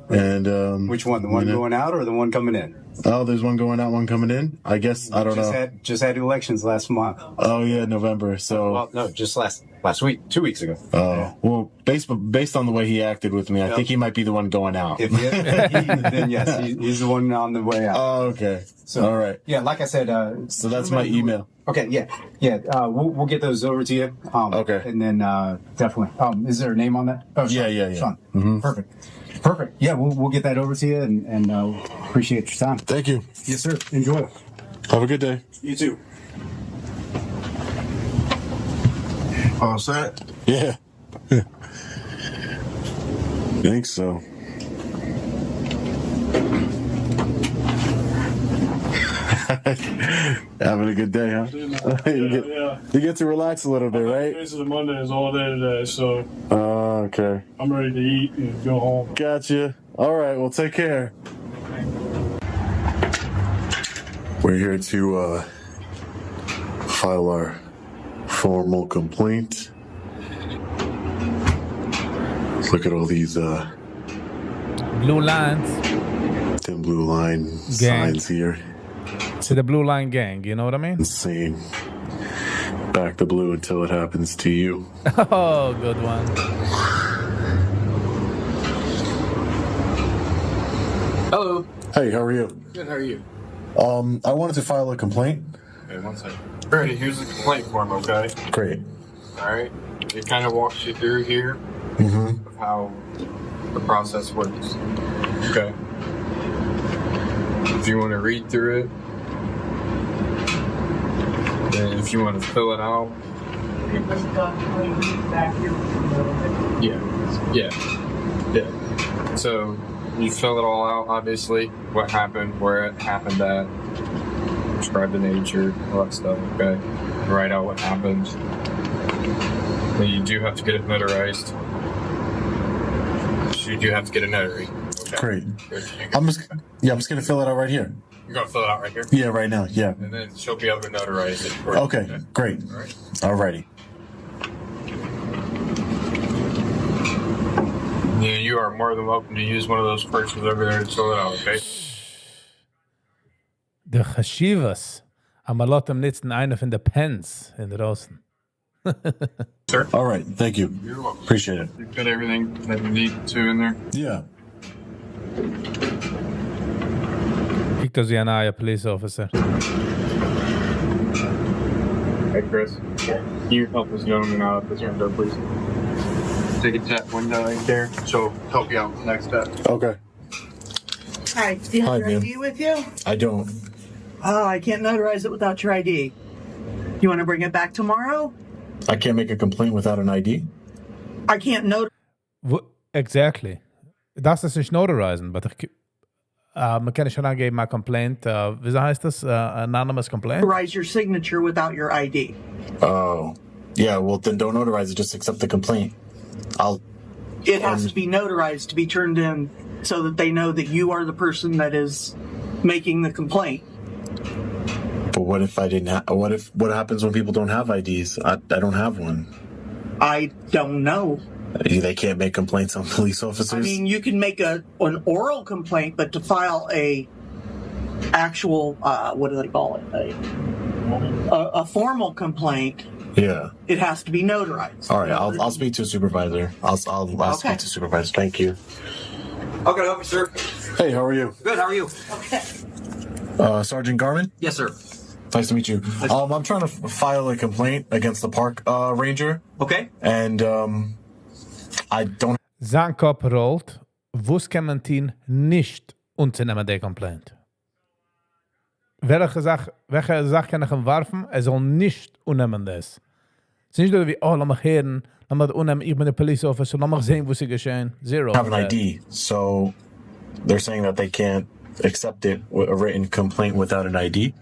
And which one? The one going out or the one coming in? Oh, there's one going out, one coming in. I guess I don't know. Just had elections last month. Oh yeah, November. So well, no, just last week, 2 weeks ago. Oh yeah. Well, based on the way he acted with me, I think he might be the one going out. If then yes, he's the one on the way out. Oh, okay. So all right. Yeah, like I said. So that's my email. Okay. Yeah. We'll get those over to you. Okay. And then definitely. Is there a name on that? Oh, Sean. Yeah. Sean. Mm-hmm. Perfect. Yeah, we'll get that over to you and appreciate your time. Thank you. Yes, sir. Enjoy. Have a good day. You too. All set? Yeah. Think so. Having a good day, huh? You get to relax a little bit, right? This is Monday is all day today, so. Okay. I'm ready to eat and go home. Gotcha. All right, well, take care. We're here to file our formal complaint. Look at all these blue lines. Them blue line signs here. To the blue line gang, you know what I mean? Insane. Back the blue until it happens to you. Oh, good one. Hello. Hey, how are you? Good, how are you? I wanted to file a complaint. Okay, one second. Alrighty, here's the complaint form, okay? Great. Alright. It kind of walks you through here of how the process works. Okay. If you want to read through it, And if you want to fill it out, yeah. So you fill it all out, obviously, what happened, where it happened at, describe the nature, all that stuff, okay? Write out what happened. Then you do have to get it notarized. So you do have to get a notary. Okay? Great. I'm just gonna fill it out right here. You're gonna fill it out right here? Yeah, right now. Yeah. And then she'll be able to notarize it for you. Okay, great. All right. Alrighty. Yeah, you are more than welcome to use one of those purses over there and fill it out, okay? Der Chashivas. Aber lot dem nützen eine von der Pens in draußen. Sir? All right, thank you. You're welcome. Appreciate it. You've got everything that you need to in there? Yeah. Kijk als je een police officer. Hey, Chris. Can you help this gentleman out at this window, please? Take it to that window right there. She'll help you out with the next step. Okay. Hi, do you have Hi, your ma'am. ID with you? I don't. Oh, I can't notarize it without your ID. You want to bring it back tomorrow? I can't make a complaint without an ID? I can't notarize. Exactly. Das ist nicht notarisen, but man kann schon angeben, my complaint, wie heißt das? Anonymous complaint? Your signature without your ID. Oh. Yeah, well, then don't notarize it. Just accept the complaint. It has to be notarized to be turned in so that they know that you are the person that is making the complaint. But what if I didn't have... What happens when people don't have IDs? I don't have one. I don't know. They can't make complaints on police officers? I mean, you can make an oral complaint, but to file a actual, what do they call it? A formal complaint. Yeah. It has to be notarized. All right, I'll speak to a supervisor. I'll speak to a supervisor. Thank you. Okay, help you, sir. Hey, how are you? Good, how are you? Okay. Sergeant Garman? Yes, sir. Nice to meet you. I'm trying to file a complaint against the park ranger. Okay. And I don't... Sein Kopf rollt, wus kann man ihn nicht unternehmen, der Complaint. Welche Sache kann ich ihm werfen? Soll nicht unnehmen das. Es ist nicht so wie, lass mich hören, lass mich unnehmen, ich bin der Police Officer, lass mich sehen, was ist geschehen. Zero. Have an ID, so they're saying that they can't accept it, a written complaint without an ID?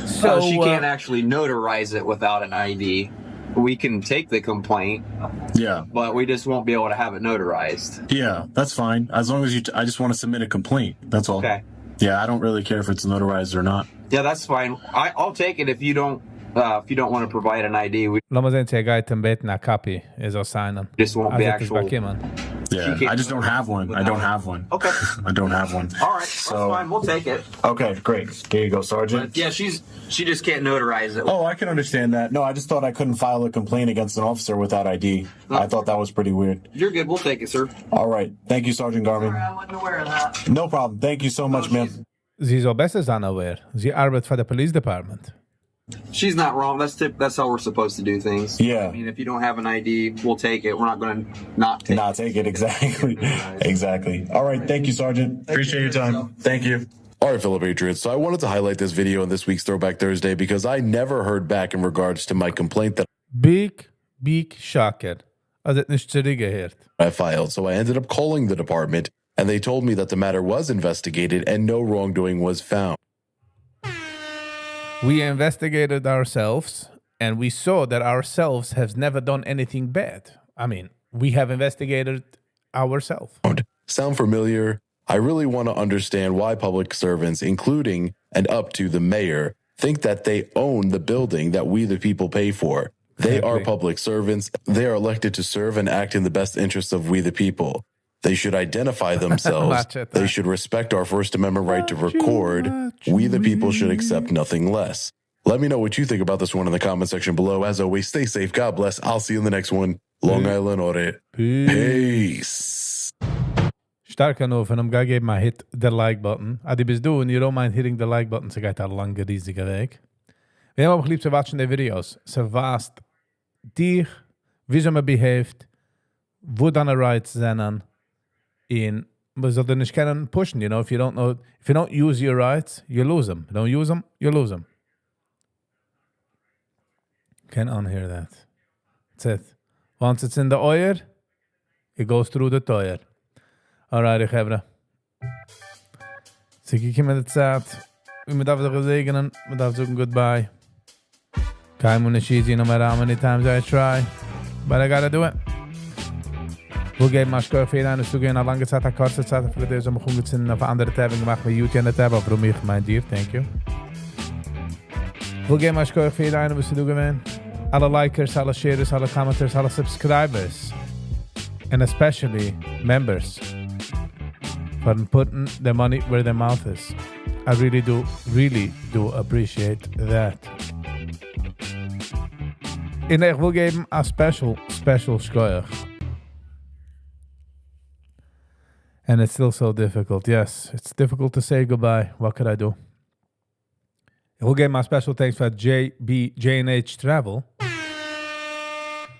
So she can't actually notarize it without an ID. We can take the complaint. Yeah. But we just won't be able to have it notarized. Yeah, that's fine. As long as I just want to submit a complaint. That's all. Okay. Yeah, I don't really care if it's notarized or not. Yeah, that's fine. I'll take it if you don't want to provide an ID. We Lass mal sehen, sie geht ihm beten, a copy, soll signen. just won't be actual. Yeah, I just don't have one. I don't have one. Okay. I don't have one. All right, that's fine. We'll take it. Okay, great. There you go, Sergeant. But yeah, she just can't notarize it. Oh, I can understand that. No, I just thought I couldn't file a complaint against an officer without ID. I thought that was pretty weird. You're good. We'll take it, sir. All right. Thank you, Sergeant Garmin. I wasn't aware of that. No problem. Thank you so much, ma'am. Sie soll besser sein, aware. Sie arbeitet für the police department. She's not wrong. That's how we're supposed to do things. Yeah. I mean, if you don't have an ID, we'll take it. We're not going to not take it. Exactly. Exactly. All right. Thank you, Sergeant. Appreciate your time. Thank you. All right, fellow Patriots. So I wanted to highlight this video in this week's Throwback Thursday because I never heard back in regards to my complaint that Big shocker. Also nicht zurückgehört. I filed. So I ended up calling the department and they told me that the matter was investigated and no wrongdoing was found. We investigated ourselves, and we saw that ourselves have never done anything bad. I mean, we have investigated ourselves. Sound familiar? I really want to understand why public servants, including and up to the mayor, think that they own the building that we the people pay for. They are public servants. They are elected to serve and act in the best interests of we the people. They should identify themselves. They should respect our First Amendment right to record. We the people should accept nothing less. Let me know what you think about this one in the comment section below. As always, stay safe. God bless. I'll see you in the next one. Long Island Audit. Peace. Stark enough, and I'm gonna give my hit the like button. Adi bis du, and you don't mind hitting the like button, so geht a lange, riesige Weg. Wir haben auch lieb zu watchen die Videos. So vast dich, wie soll man behaved, wo deine rights sind, in but so then can pushing, if you don't use your rights, you lose them. Don't use them, you lose them. Can't unhear that. That's it. Once it's in the oil, it goes through the toilet. Alrighty, Chevra. So, ik met het zaad. We moeten even zegenen. We moeten zoeken goodbye. Kai moet niet easy no matter how many times I try. But I gotta do it. We'll geven maar scheur voor je aan de zoeken. Een lange tijd, een korte tijd. Voor deze om goed te op andere tabben gemaakt met YouTube en de tab. Of Roemig, mijn dier. Thank you. We'll geven maar scheur voor je aan de zoeken. Alle likers, alle sharers, alle commenters, alle subscribers. And especially members. For putting their money where their mouth is. I really do appreciate that. En ik wil geven een special scheur. And it's still so difficult. Yes, it's difficult to say goodbye. What could I do? Ik wil geven een special thanks for J&H Travel.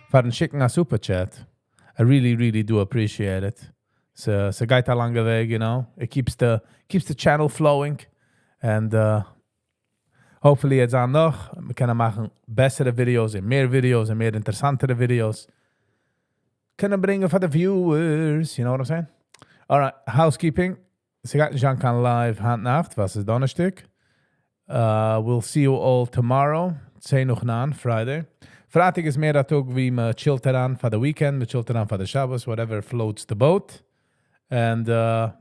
For een chicken super chat. I really do appreciate it. So gaat a lange weg, you know. It keeps the channel flowing. And hopefully it's aan nog. We kunnen maken bessere video's en meer interessantere video's. Kunnen brengen voor de viewers. You know what I'm saying? Alright, housekeeping. Ze gaat Jean kan live hand nacht. Was het donderdag. We'll see you all tomorrow. Say nog na, Friday. Vrijdag is meer dat ook wie me chillt eraan voor de weekend. Me chillt eraan voor de Shabbos. Whatever floats the boat. And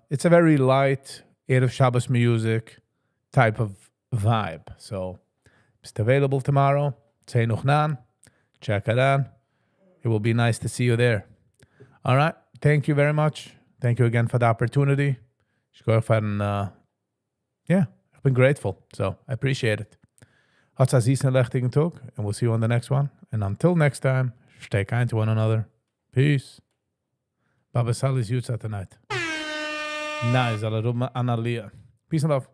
it's a very light Erev Shabbos music type of vibe. So it's available tomorrow. Say nog na. Check it out. It will be nice to see you there. All right. Thank you very much. Thank you again for the opportunity. I've been grateful. So I appreciate it. And we'll see you on the next one. And until next time, stay kind to one another. Peace. Baba Sally's Yutza tonight. Nice. Peace and love.